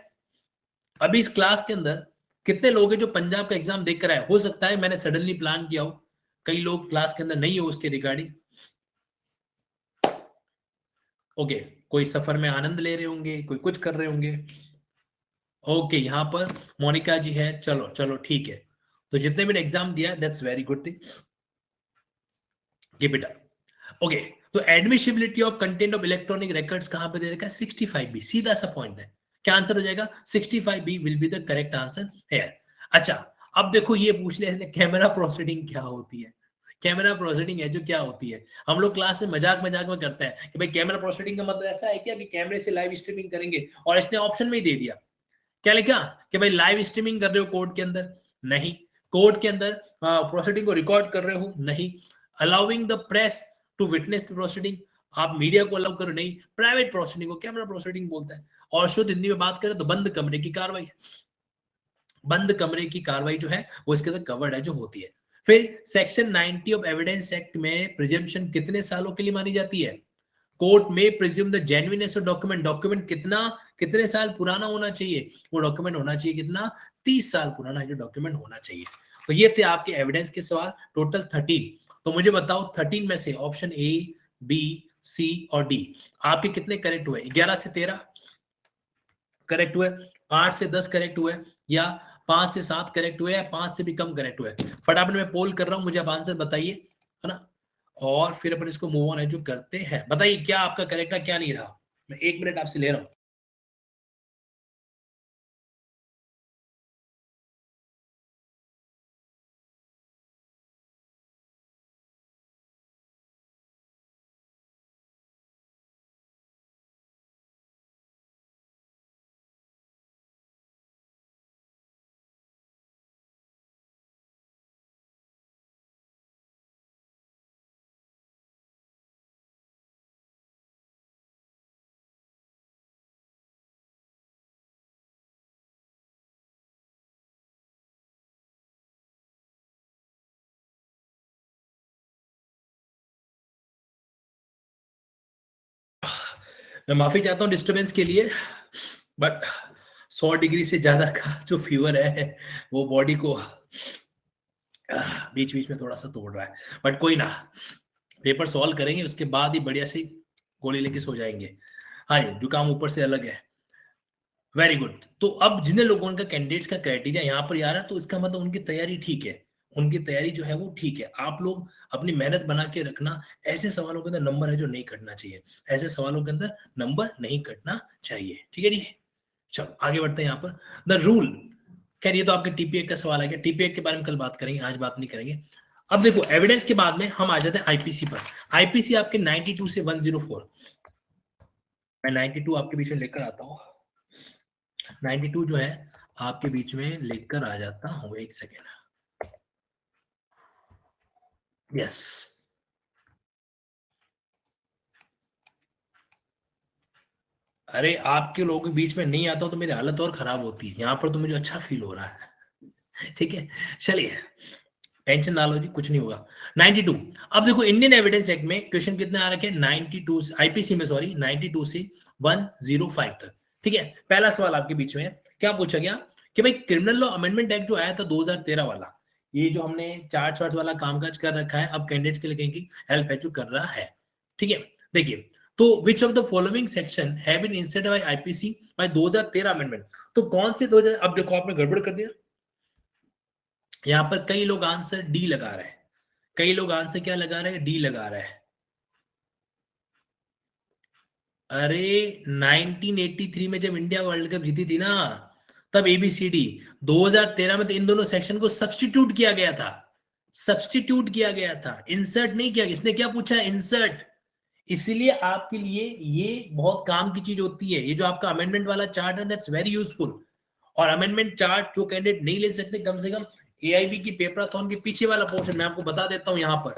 अभी इस क्लास के अंदर? कितने लोग हैं जो पंजाब का एग्जाम देकर आए? हो सकता है मैंने सडनली प्लान किया हो, कई लोग क्लास के अंदर नहीं हो उसके रिगार्डिंग। ओके, कोई सफर में आनंद ले रहे होंगे, कोई कुछ कर रहे होंगे। ओके, यहाँ पर मोनिका जी है, चलो चलो ठीक है। तो जितने भी एग्जाम दिया, that's very good thing, keep it up. Okay, तो admissibility of content of electronic records कहां पे दे रखा है? 65B, सीधा सा पॉइंट है। क्या आंसर हो जाएगा? 65B will be the correct answer here. अच्छा, अब देखो ये पूछ लिया इसने, कैमरा प्रोसीडिंग क्या होती है? कैमरा प्रोसीडिंग है जो क्या होती है, हम लोग क्लास में मजाक मजाक में करते हैं कि भाई कैमरा प्रोसीडिंग का मतलब ऐसा है क्या कि कैमरे से लाइव स्ट्रीमिंग करेंगे, और इसने ऑप्शन में ही दे दिया, क्या लिखा कि भाई लाइव स्ट्रीमिंग कर रहे हो कोर्ट के अंदर? नहीं। कोर्ट के अंदर प्रोसीडिंग को रिकॉर्ड कर रहे हो? नहीं। Allowing the press to witness the proceeding, आप मीडिया को अलाउ करो? नहीं। प्राइवेट प्रोसीडिंग को कैमरा प्रोसीडिंग बोलता है। और शुद्ध हिंदी में बात करें तो बंद कमरे की कार्रवाई, बंद कमरे की कार्रवाई जो है वो इसके अंदर कवर्ड है जो होती है। फिर सेक्शन 90 ऑफ एविडेंस एक्ट में प्रिजम्पशन कितने सालों के लिए मानी जाती है? कोर्ट में presume the genuineness of document, document कितने साल पुराना होना चाहिए? वो डॉक्यूमेंट होना चाहिए कितना? 30 साल पुराना है जो डॉक्यूमेंट होना चाहिए। तो ये थे आपके एविडेंस के सवाल, टोटल 13। तो मुझे बताओ 13 में से ऑप्शन ए, बी, सी और डी आपके कितने करेक्ट हुए? 11 से 13 करेक्ट हुए, 8 से 10 करेक्ट हुए, या 5 से 7 करेक्ट हुए हैं, 5 से भी कम करेक्ट हुए हैं। फटाफट मैं पोल कर रहा हूं, मुझे आप आंसर बताइए, है ना, और फिर अपन इसको मूव ऑन है जो करते हैं। बताइए क्या आपका करेक्ट है, क्या नहीं रहा। मैं 1 मिनट आपसे ले रहा हूं। मैं माफी चाहता हूँ डिस्टरबेंस के लिए, बट 100 डिग्री से ज्यादा का जो फीवर है वो बॉडी को बीच बीच में थोड़ा सा तोड़ रहा है, बट कोई ना, पेपर सॉल्व करेंगे, उसके बाद ही बढ़िया सी गोली लेके सो जाएंगे। हाँ जी, जुकाम ऊपर से अलग है। Very good. तो अब जिन लोगों का कैंडिडेट्स का क्राइटेरिया यहाँ पर आ रहा है, तो इसका मतलब उनकी तैयारी ठीक है, उनकी तैयारी जो है वो ठीक है। आप लोग अपनी मेहनत बना के रखना, ऐसे सवालों के अंदर नंबर है जो नहीं कटना चाहिए, ऐसे सवालों के अंदर नंबर नहीं कटना चाहिए, ठीक है जी। चलो आगे बढ़ते हैं यहाँ पर। द रूल, खैर ये तो आपके टीपीए का सवाल है, क्या टीपीए के बारे में कल बात करेंगे, आज बात नहीं करेंगे। अब देखो एविडेंस के बाद में हम आ जाते हैं आईपीसी पर। आईपीसी आपके 92 से 104, मैं 92 आपके बीच में लेकर आता हूँ, 92 जो है आपके बीच में लेकर आ जाता हूँ, एक सेकेंड। यस, अरे आपके लोगों के बीच में नहीं आता हूं तो मेरी हालत और खराब होती है, यहाँ पर तो मुझे अच्छा फील हो रहा है। ठीक है, चलिए टेंशन ना लो जी, कुछ नहीं होगा। 92, अब देखो इंडियन एविडेंस एक्ट में क्वेश्चन कितने आ रखे हैं, 92 से, आईपीसी में सॉरी 92 से 105 तक। ठीक है, पहला सवाल आपके बीच में क्या पूछा गया कि भाई क्रिमिनल लॉ अमेंडमेंट एक्ट जो आया था 2013 वाला, ये जो हमने चार्ट वार्ट वाला कामकाज कर रखा है, अब कैंडिडेट्स के लिए कहीं की हेल्प एचू कर रहा है। ठीक है, देखिए, तो which of the following section have been inserted by IPC by 2013 amendment, तो कौन से 2000, अब देखो आपने गड़बड़ कर दिया, यहां पर कई लोग आंसर डी लगा रहे हैं, कई लोग आंसर क्या लगा रहे हैं, डी लगा रहे हैं। अरे 1983 में जब इंडिया वर्ल्ड कप जीती थी ना, तब एबीसीडी, 2013 में तो इन दोनों सेक्शन को सब्स्टिट्यूट किया गया था, सब्स्टिट्यूट किया गया था, इंसर्ट नहीं किया। इसने क्या पूछा, इंसर्ट। इसीलिए आपके लिए ये बहुत काम की चीज होती है, ये जो आपका अमेंडमेंट वाला चार्ट है, दैट्स वेरी यूजफुल। और अमेंडमेंट चार्ट जो कैंडिडेट नहीं ले सकते, कम से कम एआईबी की पेपराथॉन के पीछे वाला पोर्शन मैं आपको बता देता हूं। यहाँ पर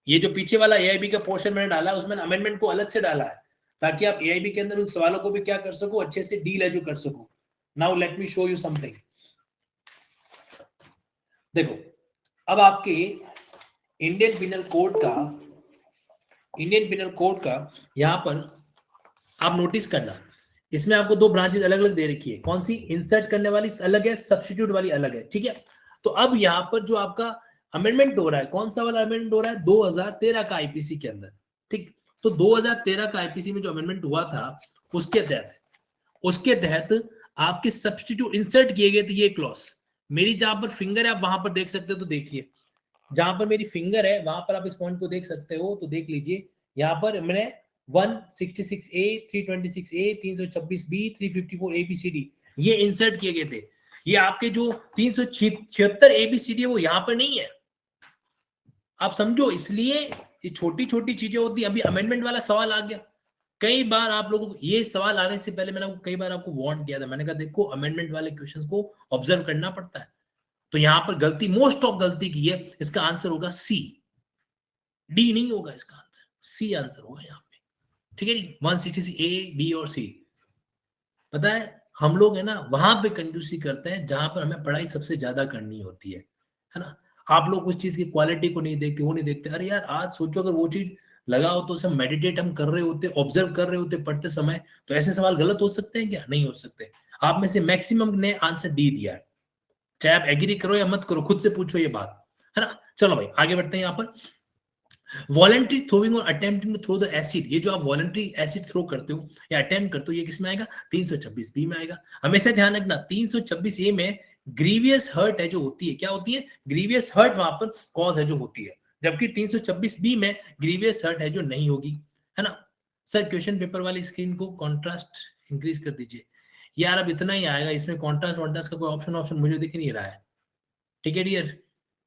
ये जो पीछे वाला एआईबी का पोर्शन मैंने डाला, उसमें अमेंडमेंट को अलग से डाला है, ताकि आप एआईबी के अंदर उन सवालों को भी क्या कर सको, अच्छे से डील एजू कर सको। Now let me show you something. देखो, अब आपके इंडियन पिनल कोड का यहां पर आप नोटिस करना, इसमें आपको दो ब्रांचेस अलग अलग दे रखी है, कौन सी, इंसर्ट करने वाली अलग है, सब्स्टिट्यूट वाली अलग है। ठीक है, तो अब यहां पर जो आपका अमेंडमेंट हो रहा है, कौन सा वाला अमेंडमेंट हो रहा है, 2013 का आईपीसी के अंदर। ठीक, तो 2013 का आईपीसी में जो अमेंडमेंट हुआ था, उसके तहत आपके सब्स्टिट्यूट इंसर्ट किए गए थे ये क्लॉज। मेरी जहां पर फिंगर है आप वहां पर देख सकते हो, तो देखिए जहां पर मेरी फिंगर है वहां पर आप इस पॉइंट को देख सकते हो, तो देख लीजिए यहाँ पर मैंने 166A, 326A, 326B, 354 ABCD ये इंसर्ट किए गए थे। ये आपके जो 376 ABCD है वो यहाँ पर नहीं है, आप समझो। इसलिए ये छोटी छोटी चीजें होती है। अभी अमेंडमेंट वाला सवाल आ गया, कई बार आप लोगों को ये सवाल आने से पहले मैंने कई बार आपको वार्न किया था, मैंने कहा देखो अमेंडमेंट वाले क्वेश्चंस को ऑब्जर्व करना पड़ता है। तो यहां पर गलती, मोस्ट ऑफ गलती की है, इसका आंसर होगा सी, डी नहीं होगा इसका आंसर, सी आंसर होगा यहाँ पे। ठीक है जी, 166 ए, बी और सी। पता है हम लोग है ना वहां पे कंजूसी करते हैं जहां पर हमें पढ़ाई सबसे ज्यादा करनी होती है ना। आप लोग उस चीज की क्वालिटी को नहीं देखते, वो नहीं देखते। अरे यार आज सोचो अगर वो चीज लगा हो तो सब मेडिटेट हम कर रहे होते, ऑब्जर्व कर रहे होते पढ़ते समय, तो ऐसे सवाल गलत हो सकते हैं क्या, नहीं हो सकते। आप में से मैक्सिमम ने आंसर डी दिया है, चाहे आप एग्री करो या मत करो, खुद से पूछो ये बात, है ना। चलो भाई आगे बढ़ते हैं यहाँ पर। वॉलंटरी थ्रोइंग और attempting to throw the acid, ये जो आप वॉलंटरी एसिड थ्रो करते हो या अटेम्प्ट करते हो, ये किस में आएगा, 326 बी में आएगा। हमेशा ध्यान रखना 326 ए में ग्रीवियस हर्ट है जो होती है, क्या होती है, ग्रीवियस हर्ट वहां पर कॉज है जो होती है, जबकि 326 बी में ग्रीवियस हर्ट है जो नहीं होगी, है ना। सर क्वेश्चन पेपर वाली स्क्रीन को कॉन्ट्रास्ट इंक्रीज कर दीजिए। यार अब इतना ही आएगा, इसमें कॉन्ट्रास्ट वॉन्ट्रास्ट का कोई ऑप्शन मुझे दिख नहीं रहा है, ठीक है डियर,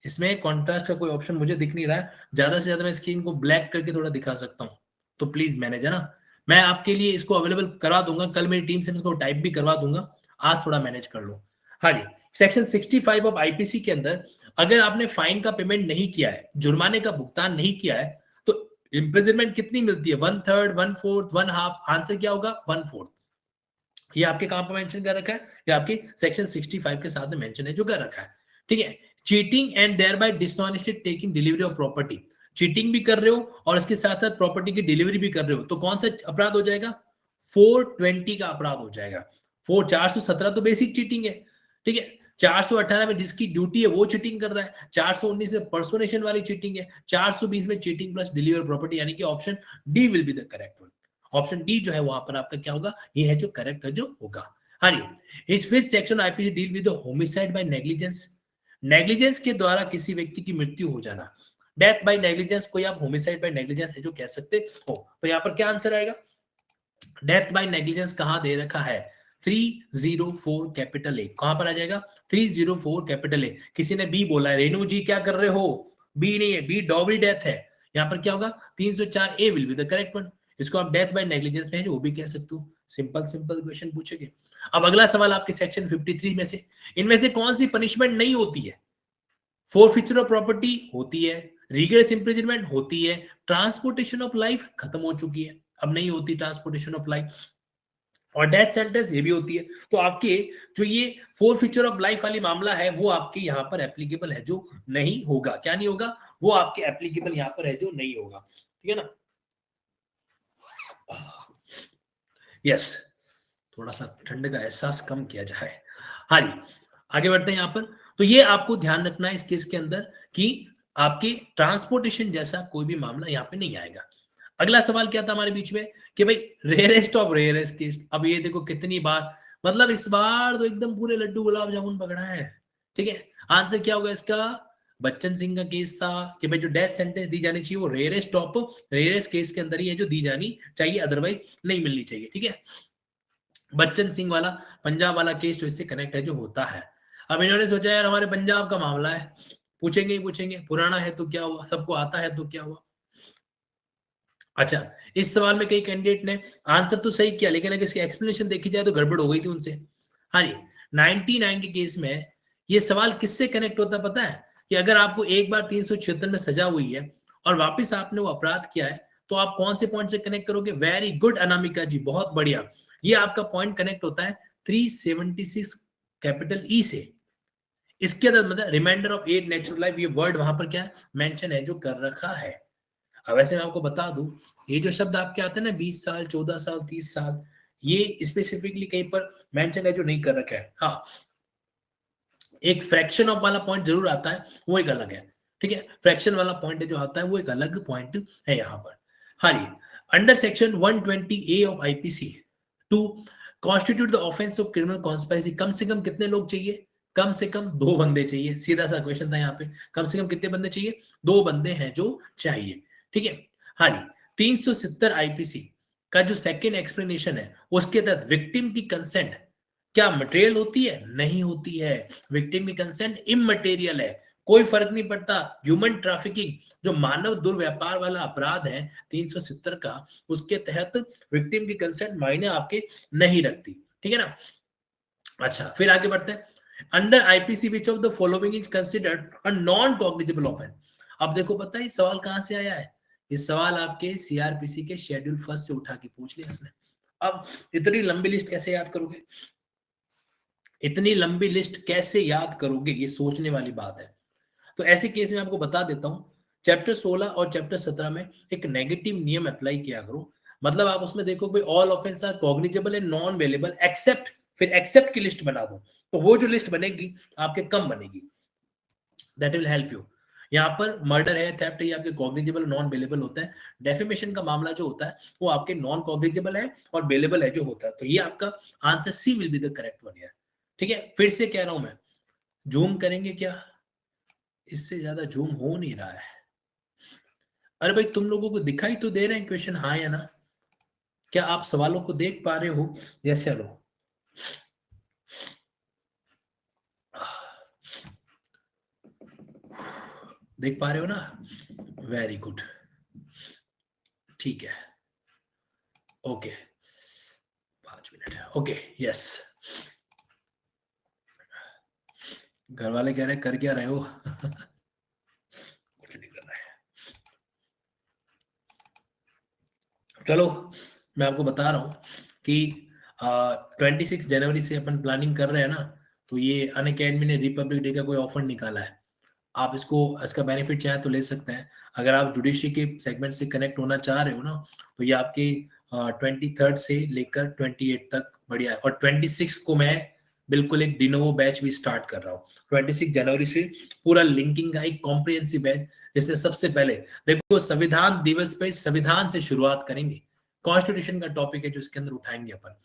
इसमें कॉन्ट्रास्ट का कोई ऑप्शन मुझे दिख नहीं रहा है। ज्यादा से ज्यादा मैं स्क्रीन को ब्लैक करके थोड़ा दिखा सकता हूँ, तो प्लीज मैनेज, है ना। मैं आपके लिए इसको अवेलेबल करा दूंगा, कल मेरी टीम से इसको टाइप भी करवा दूंगा, आज थोड़ा मैनेज कर लो। हाँ जी, सेक्शन 65 ऑफ आईपीसी के अंदर अगर आपने फाइन का पेमेंट नहीं किया है, जुर्माने का भुगतान नहीं किया है, तो इम्प्रिजनमेंट कितनी मिलती है, 1/3, 1/4, 1/2, आंसर क्या होगा, 1/4। ये आपके कहां पर मेंशन कर रखा है, ये आपके सेक्शन 65 के साथ में मेंशन है जो कर रखा है, ठीक है। Cheating and thereby dishonestly taking delivery of property, cheating भी कर रहे हो और इसके साथ साथ प्रॉपर्टी की डिलीवरी भी कर रहे हो, तो कौन सा अपराध हो जाएगा, 420 का अपराध हो जाएगा। 417 तो बेसिक चीटिंग है, ठीक है। 418 में जिसकी ड्यूटी है वो चीटिंग कर रहा है, 419 में पर्सोनेशन वाली चीटिंग है, 420 में चीटिंग प्लस डिलीवर प्रॉपर्टी, यानी कि option D will be the correct one. Option D जो है वहां पर आपका क्या होगा, ये है जो करेक्ट है जो होगा। हाँ जी, इस fifth section IPC deal with homicide by negligence, negligence के द्वारा किसी व्यक्ति की मृत्यु हो जाना, डेथ बाय नेग्लिजेंस को आप होमिसाइड बाय नेग्लिजेंस है जो कह सकते हो। तो यहाँ पर क्या आंसर आएगा, डेथ बाय नेग्लिजेंस कहां दे रखा है, 304 कैपिटल ए, कहां पर आ जाएगा, 304 कैपिटल ए। किसी ने बी बोला है, रेणु जी क्या कर रहे हो, बी नहीं है, बी डॉबरी डेथ है, यहाँ पर क्या होगा, 304 A will be the correct one. इसको आप डेथ बाय नेग्लिजेंस में है जो वो भी कह सकते हो, सिंपल सिंपल क्वेश्चन पूछेंगे। अब अगला सवाल आपके सेक्शन 53 में से इनमें से कौन सी पनिशमेंट नहीं होती है, फोरफीचर ऑफ प्रॉपर्टी होती है, रिगरस इंप्रिजनमेंट होती है, ट्रांसपोर्टेशन ऑफ लाइफ खत्म हो चुकी है, अब नहीं होती ट्रांसपोर्टेशन ऑफ लाइफ, और डेथ सेंटेंस ये भी होती है। तो आपके जो ये फोरफीचर ऑफ लाइफ वाली मामला है वो आपके यहाँ पर एप्लीकेबल है जो नहीं होगा, क्या नहीं होगा, वो आपके एप्लीकेबल यहाँ पर है जो नहीं होगा, ठीक है ना। यस, थोड़ा सा ठंड का एहसास कम किया जाए। हाँ जी, आगे बढ़ते हैं यहाँ पर। तो ये आपको ध्यान रखना है इस केस के अंदर कि आपके ट्रांसपोर्टेशन जैसा कोई भी मामला यहाँ पे नहीं आएगा। अगला सवाल क्या था हमारे बीच में कि भाई रेयरेस्ट ऑफ रेयरेस्ट केस, अब ये देखो कितनी बार, मतलब इस बार तो एकदम पूरे लड्डू गुलाब जामुन पकड़ा है, ठीक है। आंसर क्या होगा इसका, बच्चन सिंह का केस था कि भाई जो डेथ सेंटेंस दी जानी चाहिए वो रेयरेस्ट ऑफ रेयरेस्ट केस के अंदर ही है जो दी जानी चाहिए, अदरवाइज नहीं मिलनी चाहिए, ठीक है। बच्चन सिंह वाला पंजाब वाला केस जो इससे कनेक्ट है जो होता है। अब इन्होंने सोचा यार हमारे पंजाब का मामला है, पूछेंगे ही पूछेंगे, पुराना है तो क्या हुआ, सबको आता है तो क्या हुआ। अच्छा, इस सवाल में कई कैंडिडेट ने आंसर तो सही किया, लेकिन अगर इसकी एक्सप्लेनेशन देखी जाए तो गड़बड़ हो गई थी उनसे। हाँ जी, 99 के केस में ये सवाल किससे कनेक्ट होता पता है, कि अगर आपको एक बार 376 में सजा हुई है और वापस आपने वो अपराध किया है तो आप कौन से पॉइंट से कनेक्ट करोगे, वेरी गुड अनामिका जी, बहुत बढ़िया। ये आपका पॉइंट कनेक्ट होता है 376 कैपिटल ई से। इसके अंदर मतलब रिमाइंडर ऑफ 8 नेचुरल लाइफ, ये वर्ड वहां पर क्या मेंशन है जो कर रखा है। अब वैसे मैं आपको बता दूं, ये जो शब्द आपके आते हैं ना 20 साल 14 साल 30 साल, ये स्पेसिफिकली कहीं पर मेंशन है जो नहीं कर रखा है। हाँ, एक फ्रैक्शन ऑफ वाला पॉइंट जरूर आता है, वो एक अलग है, ठीक है। फ्रैक्शन वाला पॉइंट जो आता है वो एक अलग पॉइंट है यहाँ पर। हाँ जी, under section 120A of IPC to constitute the offence of criminal conspiracy, कम से कम कितने लोग चाहिए, कम से कम 2 बंदे चाहिए, सीधा सा क्वेश्चन था यहाँ पे, कम से कम कितने बंदे चाहिए, 2 बंदे हैं जो चाहिए, ठीक है। हाँ जी, 370 आईपीसी का जो सेकेंड एक्सप्लेनेशन है उसके तहत विक्टिम की कंसेंट क्या मटेरियल होती है, नहीं होती है, विक्टिम की कंसेंट इमटेरियल है, कोई फर्क नहीं पड़ता। ह्यूमन ट्रैफिकिंग जो मानव दुर्व्यापार वाला अपराध है 370 का, उसके तहत विक्टिम की कंसेंट मायने आपके नहीं रखती, ठीक है ना। अच्छा, फिर आगे बढ़ते हैं। Under IPC which of the following is considered a non cognizable offence. अब देखो पता है सवाल कहां से आया है, ये सवाल आपके सीआरपीसी के शेड्यूल फर्स्ट से उठा के पूछ लिया इसने। अब इतनी लंबी लिस्ट कैसे याद करोगे, इतनी लंबी लिस्ट कैसे याद करोगे, ये सोचने वाली बात है। तो ऐसे केस में आपको बता देता हूं, चैप्टर 16 और चैप्टर 17 में एक नेगेटिव नियम अप्लाई किया करो। मतलब आप उसमें देखो भाई all offence are cognizable and non bailable except, फिर एक्सेप्ट की लिस्ट बना दो, तो वो जो लिस्ट बनेगी आपके कम बनेगी, दैट विल हेल्प यू। यहाँ पर मर्डर है, थेफ्ट है, ये आपके कॉग्निजेबल नॉन वेलेबल होता है। डेफेमेशन का मामला जो होता है वो आपके नॉन कॉग्निजेबल है और वेलेबल है जो होता है। तो ये आपका answer C will be the correct one है, ठीक है। फिर से कह रहा हूं मैं, जूम करेंगे क्या? इससे ज्यादा जूम हो नहीं रहा है। अरे भाई तुम लोगों को दिखाई तो दे रहे हैं क्वेश्चन, हाँ या ना? क्या आप सवालों को देख पा रहे हो? यस या नो? देख पा रहे हो ना? वेरी गुड, ठीक है, ओके, 5 मिनट, ओके, यस। घर वाले कह रहे हैं कर क्या रहे हो? कुछ नहीं कर रहे हैं। चलो मैं आपको बता रहा हूं कि 26 जनवरी से अपन प्लानिंग कर रहे हैं ना, तो ये अनअकैडमी ने रिपब्लिक डे का कोई ऑफर निकाला है। आप इसको, इसका बेनिफिट चाहे तो ले सकते हैं। अगर आप जुडिशरी के सेगमेंट से कनेक्ट होना चाह रहे हो ना, तो ये आपके 23 से लेकर 28 तक बढ़िया है। और 26 को मैं बिल्कुल एक डिनोवो बैच भी स्टार्ट कर रहा हूँ। 26 जनवरी से पूरा लिंकिंग का एक कॉम्प्रिहेंसिव बैच, जिसमें सबसे पहले देखो संविधान दिवस पे संविधान से शुरुआत करेंगे। कॉन्स्टिट्यूशन का टॉपिक है जो इसके अंदर उठाएंगे अपन।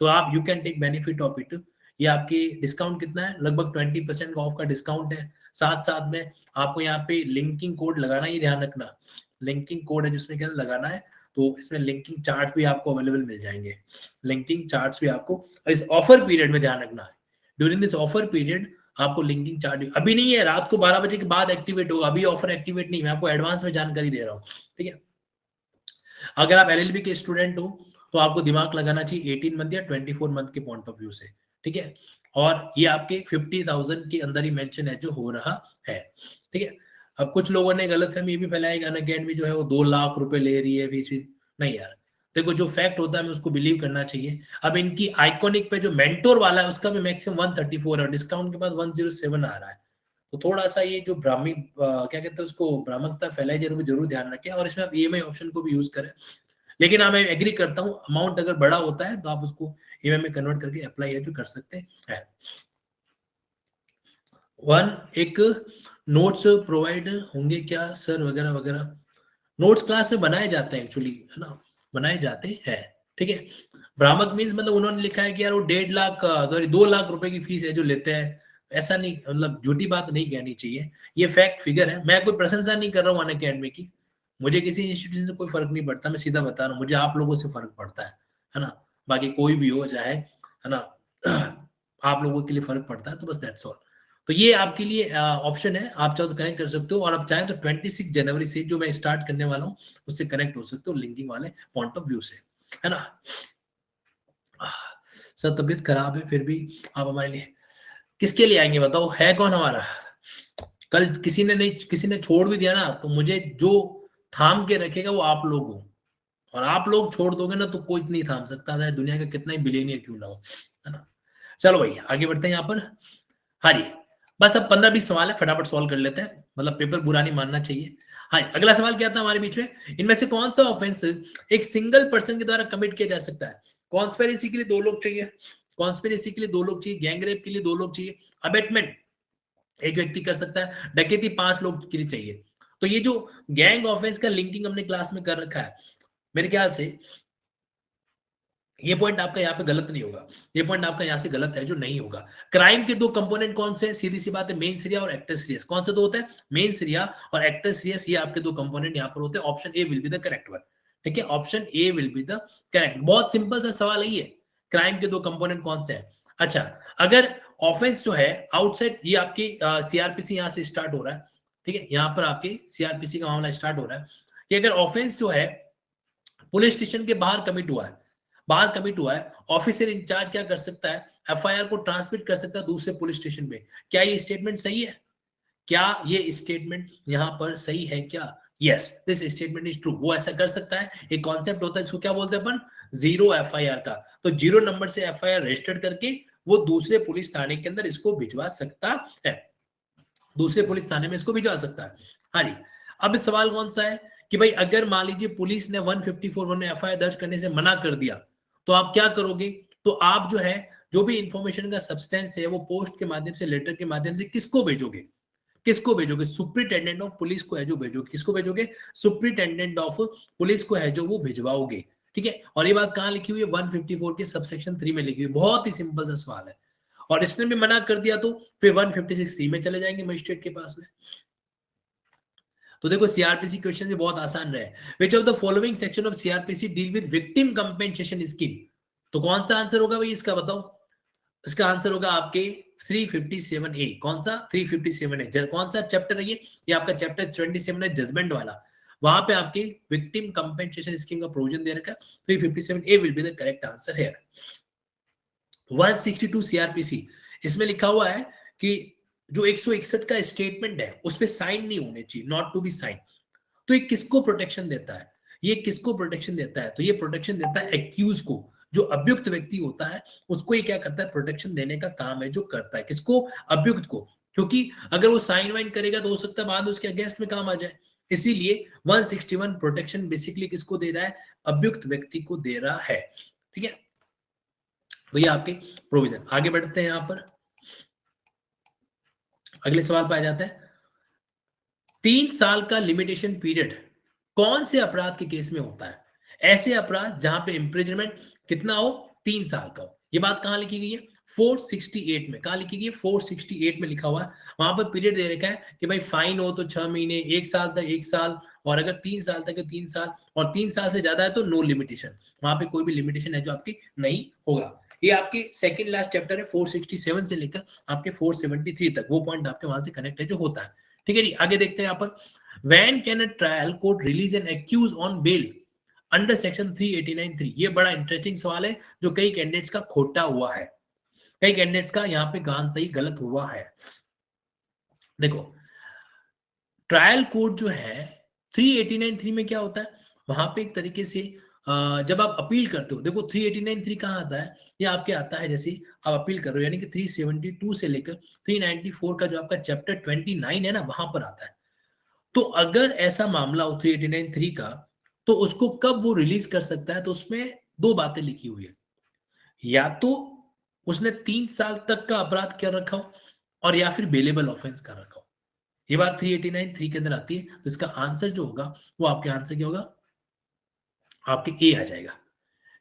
तो आप you can take benefit of it. ये आपकी डिस्काउंट कितना है? लगभग 20% ऑफ का डिस्काउंट है। साथ साथ में आपको यहाँ पे लिंकिंग कोड लगाना ही ध्यान रखना। लिंकिंग कोड है जिसमें क्या लगाना है, तो इसमें लिंकिंग चार्ट भी आपको अवेलेबल मिल जाएंगे। लिंकिंग चार्ट्स भी आपको, और इस ऑफर पीरियड में ध्यान रखना है, ड्यूरिंग दिस ऑफर पीरियड आपको लिंकिंग चार्ट अभी नहीं है, रात को 12 बजे के बाद एक्टिवेट होगा। अभी ऑफर एक्टिवेट नहीं, मैं आपको एडवांस में जानकारी दे रहा हूँ, ठीक है। अगर आप एलएलबी के स्टूडेंट हो तो आपको दिमाग लगाना चाहिए 18 मंथ या 24 मंथ के पॉइंट ऑफ व्यू से, ठीक है। और ये आपके 50,000 के अंदर ही मेंशन है जो हो रहा है, ठीक है। अब कुछ लोगों ने गलतफहमी ये भी फैलाई कि अनअकैडमी जो है वो 2 लाख रुपए ले रही है फीस। नहीं यार, देखो जो फैक्ट होता है हमें उसको बिलीव करना चाहिए। अब इनकी आइकॉनिक पे जो मेंटोर वाला है उसका भी मैक्सिमम 134 है, डिस्काउंट के बाद 107 आ रहा है। तो थोड़ा सा ये जो ब्राह्मी क्या कहते हैं उसको, भ्रामकता फैलाई जरूर ध्यान रखें। और इसमें आप ईएमआई ऑप्शन को भी यूज करें। लेकिन हाँ मैं एग्री करता हूँ, अमाउंट अगर बड़ा होता है तो आप उसको ईएमआई में कन्वर्ट करके अप्लाई जो कर सकते हैं। एक नोट्स प्रोवाइड होंगे क्या सर, वगैरह वगैरह? नोट्स क्लास में बनाए जाते हैं एक्चुअली, है ना, बनाए जाते हैं, ठीक है। भ्रामक मीन्स मतलब उन्होंने लिखा है कि यार वो 1.5 लाख सॉरी 2 लाख रुपए की फीस है जो लेते हैं, ऐसा नहीं, मतलब झूठी बात नहीं कहनी चाहिए। ये फैक्ट फिगर है, मैं कोई प्रशंसा नहीं कर रहा हूँ अनअकैडमी की। मुझे किसी इंस्टीट्यूशन से कोई फर्क नहीं पड़ता, मैं सीधा बता रहा हूँ, मुझे आप लोगों से फर्क पड़ता है ना। बाकी कोई भी हो चाहे, है ना, आप लोगों के लिए फर्क पड़ता है, तो बस दैट्स ऑल। तो ये आपके लिए ऑप्शन है, आप चाहो तो कनेक्ट कर सकते हो। और आप चाहें तो 26 जनवरी से जो मैं स्टार्ट करने वाला हूँ उससे कनेक्ट हो सकते हो, लिंकिंग वाले पॉइंट ऑफ व्यू से, है ना। सर तबीयत खराब है फिर भी आप हमारे लिए, किसके लिए आएंगे बताओ, है कौन हमारा? कल किसी ने नहीं, किसी ने छोड़ भी दिया ना, तो मुझे जो थाम के रखेगा वो आप लोग हो। और आप लोग छोड़ दोगे ना तो कोई नहीं थाम सकता है, दुनिया का कितना ही बिलियनियर क्यों ना हो, है ना। चलो भाई आगे बढ़ते हैं यहाँ पर। हाँ जी, बस अब 15-20 सवाल है, फटाफट सॉल्व कर लेते हैं, मतलब पेपर बुरा नहीं मानना चाहिए। हाँ, अगला सवाल क्या था हमारे बीच में, इनमें से कौन सा ऑफेंस एक सिंगल पर्सन के द्वारा कमिट किया जा सकता है? कॉन्स्पिरेसी के लिए 2 लोग चाहिए, कॉन्स्पिरेसी के लिए 2 लोग चाहिए, गैंगरेप के लिए 2 लोग चाहिए, अबेटमेंट एक व्यक्ति कर सकता है, डकैती 5 लोग के लिए चाहिए। तो ये जो गैंग ऑफेंस का लिंकिंग हमने क्लास में कर रखा है, मेरे ख्याल से ये पॉइंट आपका यहाँ पे गलत नहीं होगा, ये पॉइंट आपका यहाँ से गलत है जो नहीं होगा। क्राइम के 2 कंपोनेंट कौन से हैं? सीधी सी बात है, मेन सीरिया और एक्टर सीरियस। कौन से 2 होते हैं? मेन सीरिया और एक्टर सीरियस, ये आपके 2 कंपोनेंट यहाँ पर होते हैं। Option A will be the correct one, ठीक है, option A will be the correct. बहुत सिंपल सा सवाल है ये, क्राइम के 2 कंपोनेंट कौन से हैं? अच्छा, अगर ऑफेंस जो है आउटसाइड, ये आपकी सीआरपीसी यहाँ से स्टार्ट हो रहा है, ठीक है, यहाँ पर आपके सीआरपीसी का मामला स्टार्ट हो रहा है कि अगर ऑफेंस जो है पुलिस स्टेशन के बाहर कमिट हुआ है, बाहर कमिट हुआ है, ऑफिसर इंचार्ज क्या कर सकता है? एफआईआर को ट्रांसमिट कर सकता है दूसरे पुलिस स्टेशन पे। क्या ये स्टेटमेंट सही है? क्या ये स्टेटमेंट यहाँ पर सही है क्या? Yes, this statement is true. वो ऐसा कर सकता है। एक कॉन्सेप्ट होता है इसको क्या बोलते हैं अपन? जीरो एफआईआर का। तो 0 नंबर से एफआईआर रजिस्टर करके वो दूसरे पुलिस थाने के अंदर इसको भिजवा सकता है, दूसरे पुलिस थाने में इसको भिजवा सकता है। हाँ जी, अब सवाल कौन सा है कि भाई अगर मान लीजिए पुलिस ने 154 में एफआईआर दर्ज करने से मना कर दिया तो आप क्या करोगे? तो आप जो है, जो भी इंफॉर्मेशन का सब्सटेंस है वो पोस्ट के माध्यम से, लेटर के माध्यम से किसको भेजोगे? किसको भेजोगे? सुप्रिटेंडेंट ऑफ पुलिस को है जो भेजोगे। किसको भेजोगे? सुप्रिटेंडेंट ऑफ पुलिस को है जो वो भिजवाओगे, ठीक है। और ये बात कहां लिखी हुई है? 154 के सबसेक्शन 3 में लिखी हुई। बहुत ही सिंपल सा सवाल है। और इसने भी मना कर दिया तो फिर 156(3) में चले जाएंगे मजिस्ट्रेट के पास में। तो देखो सीआरपीसी क्वेश्चन भी बहुत आसान रहे। विच of the following section of CrPC deal with victim compensation scheme, तो कौन सा आंसर होगा भाई इसका बताओ। इसका आंसर होगा आपके 357A। कौन सा 357A, कौन सा चैप्टर है ये आपका चैप्टर 27 है, जजमेंट वाला। वहां पे आपके विक्टिम कंपेंसेशन स्कीम का प्रोविजन दे रखा है। 357A will be the correct answer here. 162 CrPC, इसमें लिखा हुआ है कि जो 161 का स्टेटमेंट है उस पर साइन नहीं होने चाहिए, नॉट टू बी साइन। तो ये किसको प्रोटेक्शन देता है, ये किसको प्रोटेक्शन देता है, तो ये प्रोटेक्शन देता है एक्यूज को। जो अभियुक्त व्यक्ति होता है उसको ये क्या करता है, प्रोटेक्शन देने का काम है जो करता है। किसको, अभियुक्त को। क्योंकि अगर वो साइन वाइन करेगा तो हो सकता है बाद में उसके अगेंस्ट में काम आ जाए। इसीलिए 161 प्रोटेक्शन बेसिकली किसको दे रहा है, अभियुक्त व्यक्ति को दे रहा है। ठीक है, तो ये आपके प्रोविजन। आगे बढ़ते हैं, यहां पर अगले सवाल पे आ जाते हैं। 3 साल का लिमिटेशन पीरियड कौन से अपराध के केस में होता है। ऐसे अपराध जहां पे इम्प्रिजनमेंट कितना हो, 3 साल का हो। ये बात कहां लिखी गई है, 468 में। कहां लिखी गई है, 468 में लिखा हुआ है। वहां पर पीरियड दे रखा है कि भाई फाइन हो तो 6 महीने, 1 साल तक 1 साल, और अगर 3 साल तक है 3 साल, और 3 साल से ज्यादा है तो नो लिमिटेशन। वहां पे कोई भी लिमिटेशन है जो आपकी नहीं होगा। ये आपके सेकंड लास्ट चैप्टर है, 467 से लेकर आपके 473 तक, वो पॉइंट आपके वहां से कनेक्ट है जो होता है। ठीक है जी, आगे देखते हैं यहाँ पर। When can a trial court release an accused on bail under section 389(3)? ये बड़ा इंटरेस्टिंग सवाल है जो कई कैंडिडेट्स का खोटा हुआ है, कई कैंडिडेट्स का यहाँ पे गान सही गलत हुआ है। देखो ट्रायल कोर्ट जो है 389(3) में क्या होता है, वहां पे एक तरीके से जब आप अपील करते हो, देखो 389(3) कहाँ आता है, ये आपके आता है जैसे आप अपील कर रहे हो, यानी कि 372 से लेकर 394 का जो आपका चैप्टर 29 है ना, वहां पर आता है। तो अगर ऐसा मामला हो 389(3) का, तो उसको कब वो रिलीज कर सकता है, तो उसमें 2 बातें लिखी हुई है। या तो उसने 3 साल तक का अपराध कर रखा हो, और या फिर बेलेबल ऑफेंस कर रखा हो। ये बात 389(3) के अंदर आती है। तो इसका आंसर जो होगा वो आपके आंसर क्या होगा, आपके ए आ जाएगा।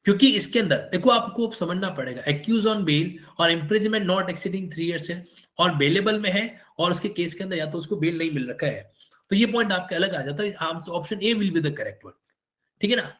क्योंकि इसके अंदर देखो आपको समझना पड़ेगा, एक्यूज ऑन बेल और इम्प्रिजनमेंट नॉट एक्सीडिंग 3 ईयर्स है, और बेलेबल में है, और उसके केस के अंदर या तो उसको बेल नहीं मिल रखा है, तो ये पॉइंट आपके अलग आ जाता है। Option A will be the correct one. ठीक है ना,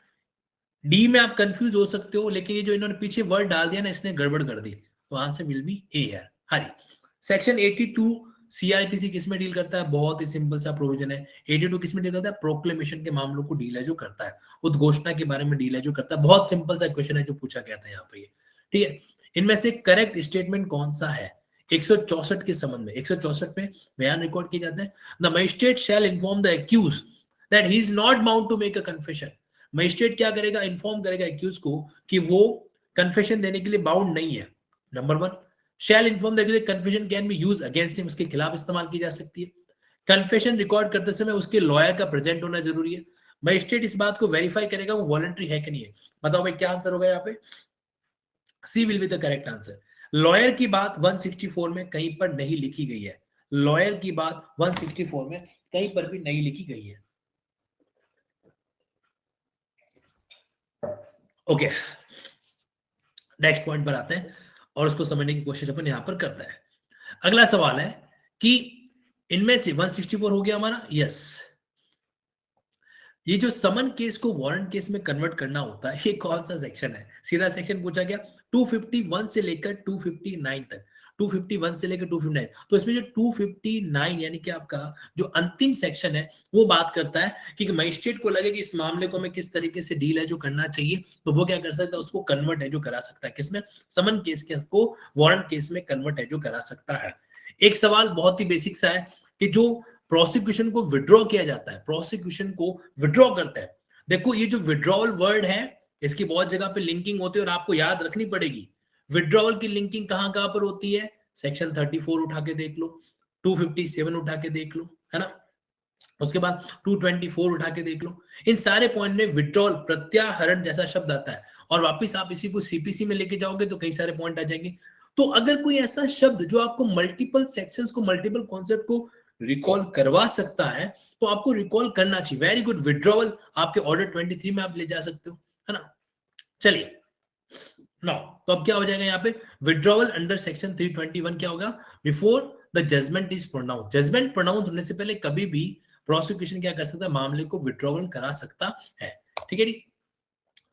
डी में आप कंफ्यूज हो सकते हो, लेकिन ये जो इन्होंने पीछे वर्ड डाल दिया ना, इसने गड़बड़ कर दी, तो आंसर विल बी ए यार। हाँ, सेक्शन 82 सीआरपीसी किस में डील करता है, बहुत ही सिंपल सा प्रोविजन है। 82 किस में डील करता है, प्रोक्लेमेशन के मामलों को डील है जो करता है, उद्घोषणा के बारे में डील है जो करता है। बहुत सिंपल सा क्वेश्चन है जो पूछा गया था यहाँ पे ये। ठीक है, इनमें से करेक्ट स्टेटमेंट कौन सा है 164 के संबंध में। 164 में बयान रिकॉर्ड किए जाते हैं, the magistrate shall inform the accused that he is not bound to make a confession. Magistrate क्या करेगा, इन्फॉर्म करेगा एक्यूज को कि वो कन्फेशन देने के लिए बाउंड नहीं है। Number 1, shall inform that confession can be use against him, उसके खिलाफ इस्तेमाल की जा सकती है। कन्फेशन रिकॉर्ड करते समय उसके लॉयर का प्रेजेंट होना जरूरी है। मजिस्ट्रेट इस बात को वेरीफाई करेगा वो वॉलंटरी है कि नहीं है। बताओ भाई क्या आंसर होगा यहाँ पे, C will be the correct answer. Lawyer की बात 164 में कहीं पर नहीं लिखी गई है, लॉयर की बात 164 में कहीं पर भी नहीं लिखी गई है। ओके, नेक्स्ट पॉइंट पर आते हैं और उसको समझने की कोशिश अपन यहां पर करते हैं। अगला सवाल है कि इनमें से 164 हो गया हमारा, यस। ये जो समन केस को वारंट केस में कन्वर्ट करना होता है, ये कौन सा सेक्शन है, सीधा सेक्शन पूछा गया 251 से लेकर 259 तक, 251 से लेकर 259। तो इसमें जो 259 यानी कि आपका जो अंतिम सेक्शन है वो बात करता है कि मजिस्ट्रेट को लगे कि इस मामले को हमें किस तरीके से डील है जो करना चाहिए, तो वो क्या कर सकता है, उसको कन्वर्ट है जो करा सकता है, किसमें, समन केस के को वारंट केस में कन्वर्ट है जो करा सकता है। एक सवाल बहुत ही बेसिक सा है कि जो प्रोसिक्यूशन को विड्रॉ किया जाता है, प्रोसिक्यूशन को विड्रॉ करता है। देखो ये जो विड्रॉवल वर्ड है इसकी बहुत जगह पे लिंकिंग होती है और आपको याद रखनी पड़ेगी। विड्रॉवल की लिंकिंग कहां कहां पर होती है, सेक्शन 34 उठा के देख लो, 257 उठा के देख लो, है ना, उसके बाद 224 उठा के देख लो। इन सारे पॉइंट में विड्रॉल, प्रत्याहरण जैसा शब्द आता है, और वापस आप इसी को सीपीसी में लेके जाओगे तो कई सारे पॉइंट आ जाएंगे। तो अगर कोई ऐसा शब्द जो आपको मल्टीपल सेक्शंस को, मल्टीपल कॉन्सेप्ट को रिकॉल करवा सकता है, तो आपको रिकॉल करना चाहिए। वेरी गुड, विड्रॉवल आपके ऑर्डर 23 में आप ले जा सकते हो, है ना। चलिए नो, तो अब क्या हो जाएगा यहाँ पे, विड्रॉवल अंडर सेक्शन 321 क्या होगा, before the judgment is pronounce. Judgment pronounce होने से पहले कभी भी प्रोसिक्यूशन क्या कर सकता है, मामले को विड्रॉवल करा सकता है। ठीक है जी,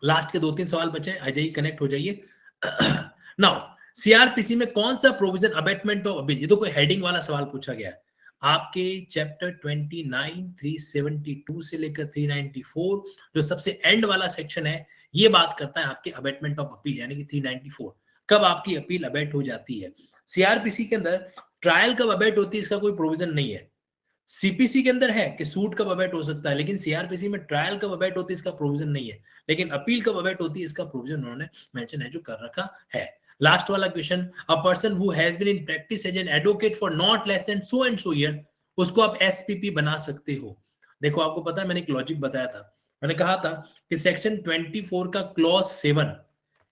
लास्ट के 2-3 सवाल बचे, आ जाइए कनेक्ट हो जाइए। नाउ सीआरपीसी में कौन सा प्रोविजन अबेटमेंट ऑफ अभी, ये तो कोई हेडिंग वाला सवाल पूछा गया है आपके चैप्टर 29 372 से लेकर 394, जो सबसे एंड वाला सेक्शन है, ये बात करता है आपके अबेटमेंट ऑफ अपील, यानी कि 394 कब आपकी अपील अबेट हो जाती है। सीआरपीसी के अंदर ट्रायल कब अबेट होती है इसका कोई प्रोविजन नहीं है। सीपीसी के अंदर है कि सूट कब अबेट हो सकता है, लेकिन सीआरपीसी में ट्रायल कब अबेट होती है इसका प्रोविजन नहीं है, लेकिन अपील कब अबेट होती है इसका प्रोविजन उन्होंने मेंशन है, जो कर रखा है। लास्ट वाला question, a person who has been in practice as an advocate for not less than so and so year, उसको आप एसपीपी बना सकते हो। देखो आपको पता है, मैंने एक लॉजिक बताया था, मैंने कहा था कि सेक्शन 24 का क्लॉज 7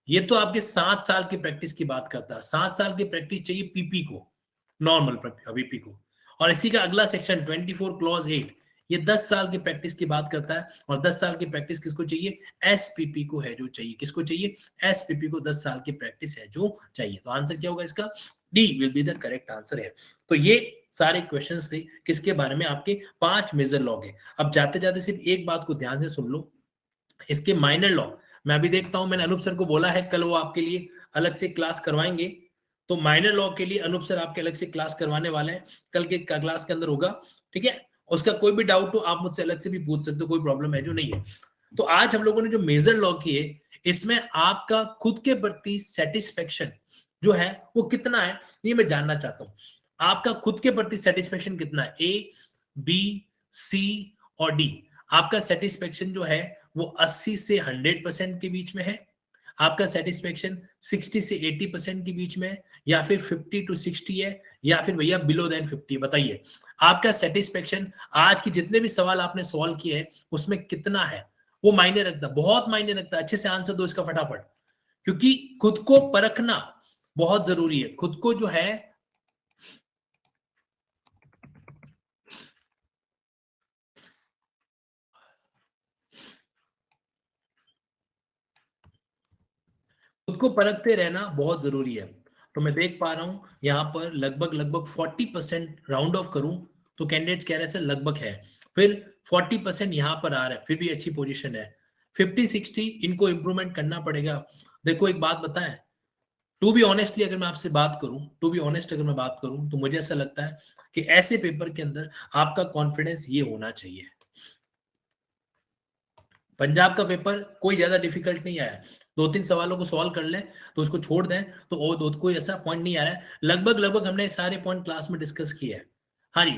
ये तो आपके 7 साल की प्रैक्टिस की बात करता है। 7 साल की प्रैक्टिस चाहिए पीपी को, नॉर्मल बीपी को, और इसी का अगला सेक्शन 24 क्लॉज 8 ये 10 साल की प्रैक्टिस की बात करता है, और 10 साल की प्रैक्टिस किसको चाहिए, एसपीपी को है जो चाहिए, किसको चाहिए, एसपीपी को 10 साल की प्रैक्टिस है जो चाहिए। तो आंसर क्या होगा इसका, D will be the correct answer है। तो ये सारे क्वेश्चंस थे किसके बारे में, आपके 5 मेजर लॉ के। अब जाते जाते सिर्फ एक बात को ध्यान से सुन लो, इसके माइनर लॉ मैं अभी देखता हूं, मैंने अनूप सर को बोला है कल वो आपके लिए अलग से क्लास करवाएंगे, तो माइनर लॉ के लिए अनूप सर आपके अलग से क्लास करवाने वाले हैं, कल के क्लास के अंदर होगा। ठीक है, उसका कोई भी डाउट हो आप मुझसे अलग से भी पूछ सकते हो, कोई प्रॉब्लम है जो नहीं है। तो आज हम लोगों ने जो मेजर लॉ किए, इसमें आपका खुद के प्रति सेटिस्फेक्शन जो है वो कितना है, ये मैं जानना चाहता हूं। आपका खुद के प्रति सेटिस्फेक्शन कितना है, ए, बी, सी और डी। आपका सेटिस्फेक्शन जो है वो 80 से 100% के बीच में है, आपका सेटिस्फेक्शन 60 से 80% के बीच में है, या फिर 50 to 60 है, या फिर भैया बिलो देन 50। बताइए आपका सेटिस्फेक्शन आज की जितने भी सवाल आपने सॉल्व किए हैं उसमें कितना है, वो मायने रखता है, बहुत मायने रखता है। अच्छे से आंसर दो इसका फटाफट, क्योंकि खुद को परखना बहुत जरूरी है। खुद को जो है खुद को परखते रहना बहुत जरूरी है। तो मैं देख पा रहा हूं यहाँ पर लगभग 40% राउंड ऑफ करूं तो कैंडिडेट कह रहे हैं लगभग है, फिर 40% यहाँ पर आ रहा है, फिर भी अच्छी पोजीशन है। 50-60 इनको इंप्रूवमेंट करना पड़ेगा। देखो एक बात बताएं, टू बी ऑनेस्टली अगर मैं आपसे बात करूं, टू बी ऑनेस्ट अगर मैं बात करूं, तो मुझे ऐसा लगता है कि ऐसे पेपर के अंदर आपका कॉन्फिडेंस ये होना चाहिए। पंजाब का पेपर कोई ज्यादा डिफिकल्ट नहीं आया, 2-3 सवालों को सॉल्व कर ले तो उसको छोड़ दें, तो वो दो कोई ऐसा पॉइंट नहीं आ रहा है। लगभग हमने सारे पॉइंट क्लास में डिस्कस किए हैं। हाँ जी,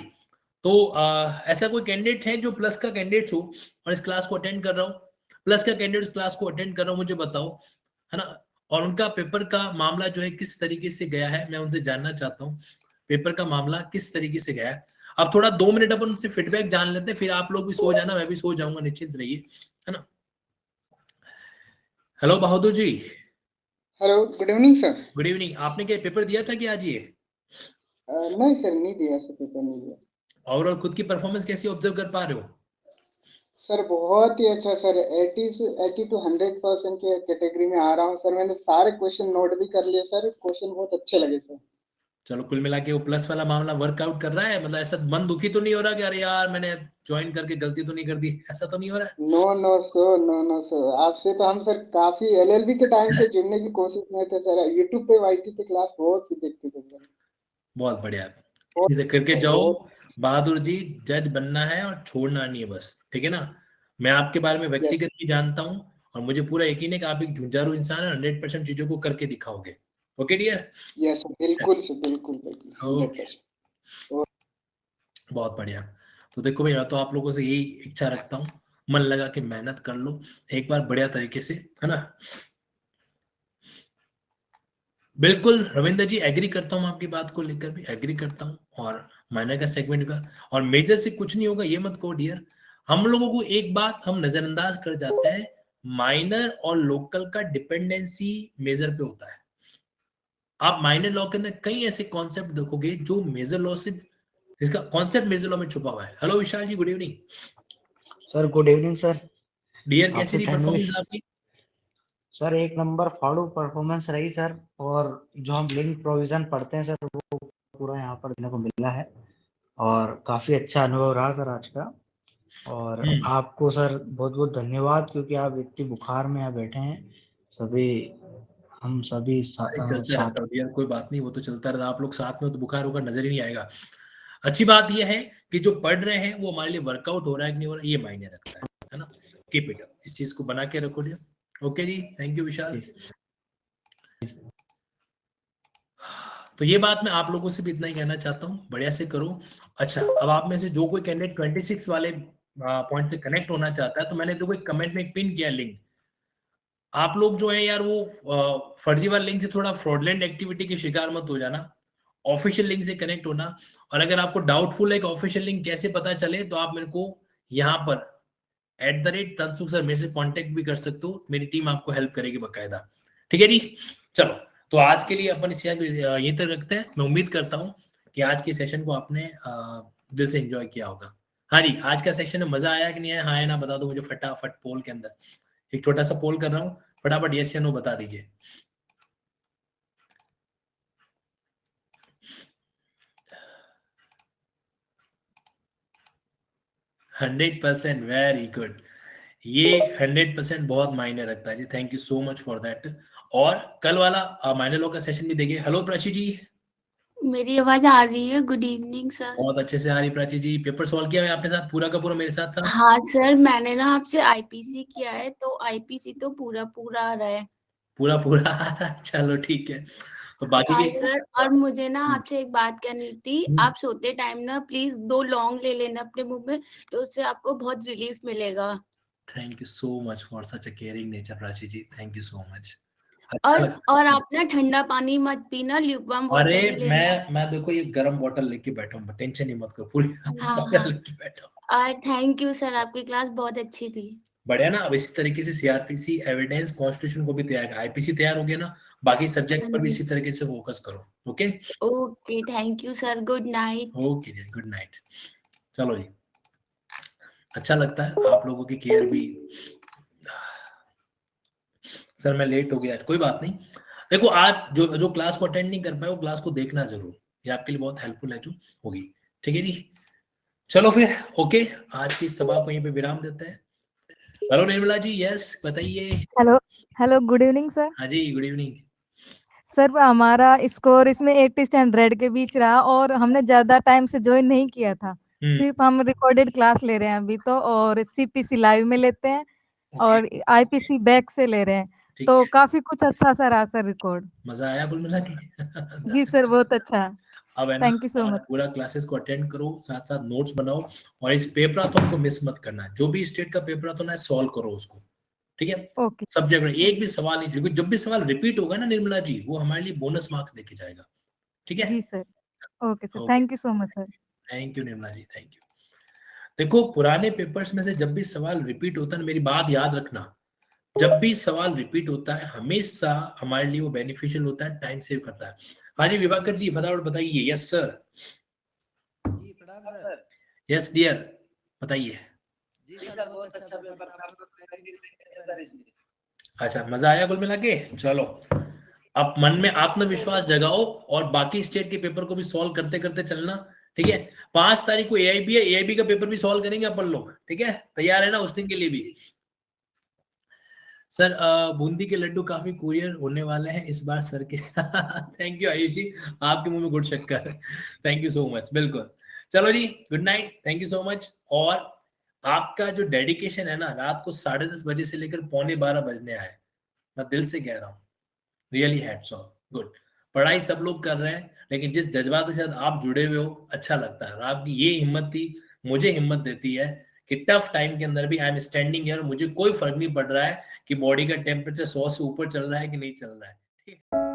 तो ऐसा कोई कैंडिडेट है जो प्लस का कैंडिडेट हो और इस क्लास को अटेंड कर रहा हो, प्लस का कैंडिडेट इस क्लास को अटेंड कर रहा हो, मुझे बताओ, है ना। और उनका पेपर का मामला जो है किस तरीके से गया है, मैं उनसे जानना चाहता हूँ पेपर का मामला किस तरीके से गया है। अब थोड़ा 2 मिनट अपन उनसे फीडबैक जान लेते हैं, फिर आप लोग भी सो जाना, मैं भी सो जाऊंगा, निश्चिंत रहिए, है ना। Hello Bahadur ji. Hello, good evening sir. Good evening. आपने क्या पेपर दिया था कि आज ये? नहीं सर, नहीं दिया सर, पेपर नहीं दिया। ओवरऑल खुद की परफॉर्मेंस कैसी ऑब्जर्व कर पा रहे हो? सर बहुत ही अच्छा सर, 80 to 100% के कैटेगरी में आ रहा हूँ सर। मैंने सारे क्वेश्चन नोट भी कर लिए सर, क्वेश्चन बहुत अच्छे लगे सर। चलो कुल मिला के वो प्लस वाला मामला वर्कआउट कर रहा है, मतलब ऐसा मन दुखी तो नहीं हो रहा कि अरे यार मैंने ज्वाइन करके गलती तो नहीं कर दी, ऐसा तो नहीं हो रहा? No no sir, no sir, आपसे तो हम सर काफी एलएलबी के टाइम से जुड़ने की कोशिश में थे सर। यूट्यूब पे वाईटी की क्लास बहुत सी देखते थे सर। बहुत बढ़िया, बहुत चीजें करके जाओ बहुत बहादुर जी, जज बनना है और छोड़ना नहीं है बस, ठीक है ना। मैं आपके बारे में यस व्यक्तिगत भी जानता हूँ और मुझे पूरा यकीन है कि आप एक जुझारू इंसान है, 100% चीजों को करके दिखाओगे। Okay dear. यस सर, बिल्कुल सर, बिल्कुल बिल्कुल ओके, 100%। बहुत बढ़िया। तो देखो भैया, तो आप लोगों से यही इच्छा रखता हूँ, मन लगा के मेहनत कर लो एक बार बढ़िया तरीके से, है ना। बिल्कुल रविंद्र जी, एग्री करता हूँ, आपकी बात को लेकर भी एग्री करता हूँ। और माइनर का सेगमेंट का और मेजर से कुछ नहीं होगा ये मत कहो डियर। हम लोगों को एक बात हम नजरअंदाज कर जाते हैं, माइनर और लोकल का डिपेंडेंसी मेजर पे होता है। आप माइनर लॉ के अंदर कई ऐसे कॉन्सेप्ट देखोगे जो मेजर लॉ से, इसका कॉन्सेप्ट मेजर लॉ में छुपा हुआ है। Hello Vishal ji, good evening sir. Good evening sir. Dear, कैसी आपकी रही टाइमिंग परफॉर्मेंस आपकी? सर एक नंबर फाड़ू परफॉर्मेंस रही सर, और जो हम लिंक प्रोविजन पढ़ते हैं सर वो पूरा यहाँ पर देखने को मिला है, और काफी अच्छा अनुभव रहा सर आज का। और आपको सर बहुत बहुत धन्यवाद, क्योंकि आप इतनी बुखार में यहाँ बैठे हैं। हम सभी चलता रहता है यार, कोई बात नहीं, वो तो चलता रहता। आप लोग साथ में हो तो बुखार होकर नजर ही नहीं आएगा। अच्छी बात यह है कि जो पढ़ रहे हैं वो हमारे लिए वर्कआउट हो रहा है कि नहीं हो रहा है, ये मायने रखता है ना। कीप इट अप, इस चीज को बना के रखो। ओके जी, थैंक यू विशाल। तो ये बात मैं आप लोगों से भी इतना ही कहना चाहता हूँ, बढ़िया से करो। अच्छा, अब आप में से जो कोई कैंडिडेट 26 वाले पॉइंट से कनेक्ट होना चाहता है, तो मैंने देखो एक कमेंट में एक पिन किया लिंक। आप लोग जो है यार वो फर्जीवाल लिंक से थोड़ा फ्रॉडलेंट एक्टिविटी के शिकार मत हो जाना, ऑफिशियल लिंक से कनेक्ट होना। और अगर आपको डाउटफुल है कि ऑफिशियल लिंक कैसे पता चले, तो आप मेरे को यहाँ पर @तंसुख सर मेरे से कांटेक्ट भी कर सकते हो, मेरी टीम आपको हेल्प करेगी बकायदा। ठीक है जी, चलो तो आज के लिए अपन इसे यहीं तक रखते हैं। मैं उम्मीद करता हूँ कि आज के सेशन को आपने दिल से एंजॉय किया होगा। हाँ जी, आज का सेशन में मजा आया कि नहीं आया, हाँ है ना बता दो मुझे फटाफट। पोल के अंदर एक छोटा सा पोल कर रहा हूँ, फटाफट यस या नो बता दीजिए। Hundred 100%, very good. ये 100% बहुत मायने रखता है जी, thank you so much for that. और कल वाला माइनर लॉ का सेशन भी देखिए। हेलो प्राची जी, मेरी आवाज आ रही है? Good evening sir. बहुत अच्छे से आ रही प्राची जी। पेपर सॉल्व किया है आपने साथ पूरा का पूरा मेरे साथ साथ? हाँ सर, मैंने ना आपसे आईपीसी किया है, तो आईपीसी तो पूरा पूरा आ रहा है। पूरा पूरा चलो ठीक है, तो बाकी हाँ के सर, और मुझे ना आपसे एक बात करनी थी। आप सोते टाइम ना प्लीज 2 लौंग ले लेना अपने मुंह में, तो उससे आपको बहुत रिलीफ मिलेगा। Thank you so much for such a caring nature Prachi ji, thank you so much. और आप ना ठंडा पानी मत पीना, ल्यूकवार्म वाटर अरे ही लेना। मैं देखो ये गर्म बॉटल लेके बैठा हूँ, टेंशन ही मत करो, पूरी हाँ बॉटल हाँ, लेके बैठा हूँ। और थैंक यू सर, आपकी क्लास बहुत अच्छी थी। बढ़िया ना। अब इसी तरीके से सीआरपीसी, एविडेंस, कॉन्स्टिट्यूशन को भी तैयार, आईपीसी तैयार हो गया ना, बाकी सब्जेक्ट हाँ पर भी जी, इसी तरीके से फोकस करो। Okay okay, thank you sir, good night. Okay जी, गुड नाइट। चलो जी, अच्छा लगता है आप लोगों की केयर भी। सर मैं लेट हो गया, कोई बात नहीं। देखो आज जो जो क्लास को अटेंड नहीं कर पाए वो क्लास को देखना जरूर, ये आपके लिए बहुत हेल्पफुल है जो होगी। ठीक है जी, चलो फिर ओके, आज की सभा को यहीं पे विराम देते हैं। हेलो निर्मला जी, यस बताइए। Hello hello, good evening sir. हाँ जी, गुड इवनिंग। सर हमारा स्कोर इसमें 80 से 100 के बीच रहा, और हमने ज्यादा टाइम से ज्वाइन नहीं किया था। सिर्फ हम रिकॉर्डेड क्लास ले रहे हैं अभी तो, और सीपीसी लाइव में लेते हैं, और आईपीसी बैक से ले रहे हैं। तो काफी कुछ अच्छा सा रहा सर रिकॉर्ड। मजा आया कुल मिला के? जी सर, बहुत अच्छा। अब है ना, थैंक यू सो मच। पूरा क्लासेस को अटेंड करो, साथ साथ नोट्स बनाओ, और इस पेपराथन को मिस मत करना। जो भी स्टेट का पेपराथन है सॉल्व करो उसको, ठीक है? ओके सब्जेक्ट में एक भी सवाल नहीं, क्योंकि जब भी सवाल रिपीट होगा ना निर्मला जी, वो हमारे लिए बोनस मार्क्स देके जाएगा। ठीक है? जी sir, okay sir, okay, thank you so much sir. Thank you Nirmala ji, thank you. देखो पुराने पेपर्स में से जब भी सवाल रिपीट होता है, मेरी बात याद रखना, जब भी सवाल रिपीट होता है हमेशा हमारे लिए वो बेनिफिशियल होता है, टाइम सेव करता है। हाँ जी विभाकर जी, फटाफट बताइए। यस सर, यस डियर, बताइए। अच्छा, मजा आया कुल मिला के? चलो अब मन में आत्मविश्वास जगाओ, और बाकी स्टेट के पेपर को भी सॉल्व करते करते चलना। ठीक है, 5 तारीख को एआईबी है, एआईबी का पेपर भी सॉल्व करेंगे अपन लोग। ठीक है, तैयार है ना उस दिन के लिए भी? सर बूंदी के लड्डू काफी कुरियर होने वाले हैं इस बार सर के। थैंक यू आयुष जी, आपके मुंह में गुड़ शक्कर। थैंक यू सो मच, बिल्कुल। चलो जी, good night, thank you so much. और आपका जो डेडिकेशन है ना, रात को 10:30 बजे से लेकर 11:45 बजने आए, मैं दिल से कह रहा हूँ, रियली हैट्स ऑफ, गुड। पढ़ाई सब लोग कर रहे हैं, लेकिन जिस जज्बात के साथ आप जुड़े हुए हो, अच्छा लगता है। और आपकी ये हिम्मत थी, मुझे हिम्मत देती है कि टफ टाइम के अंदर भी आई एम स्टैंडिंग हियर। मुझे कोई फर्क नहीं पड़ रहा है कि बॉडी का टेम्परेचर 100 से ऊपर चल रहा है कि नहीं चल रहा है। ठीक है।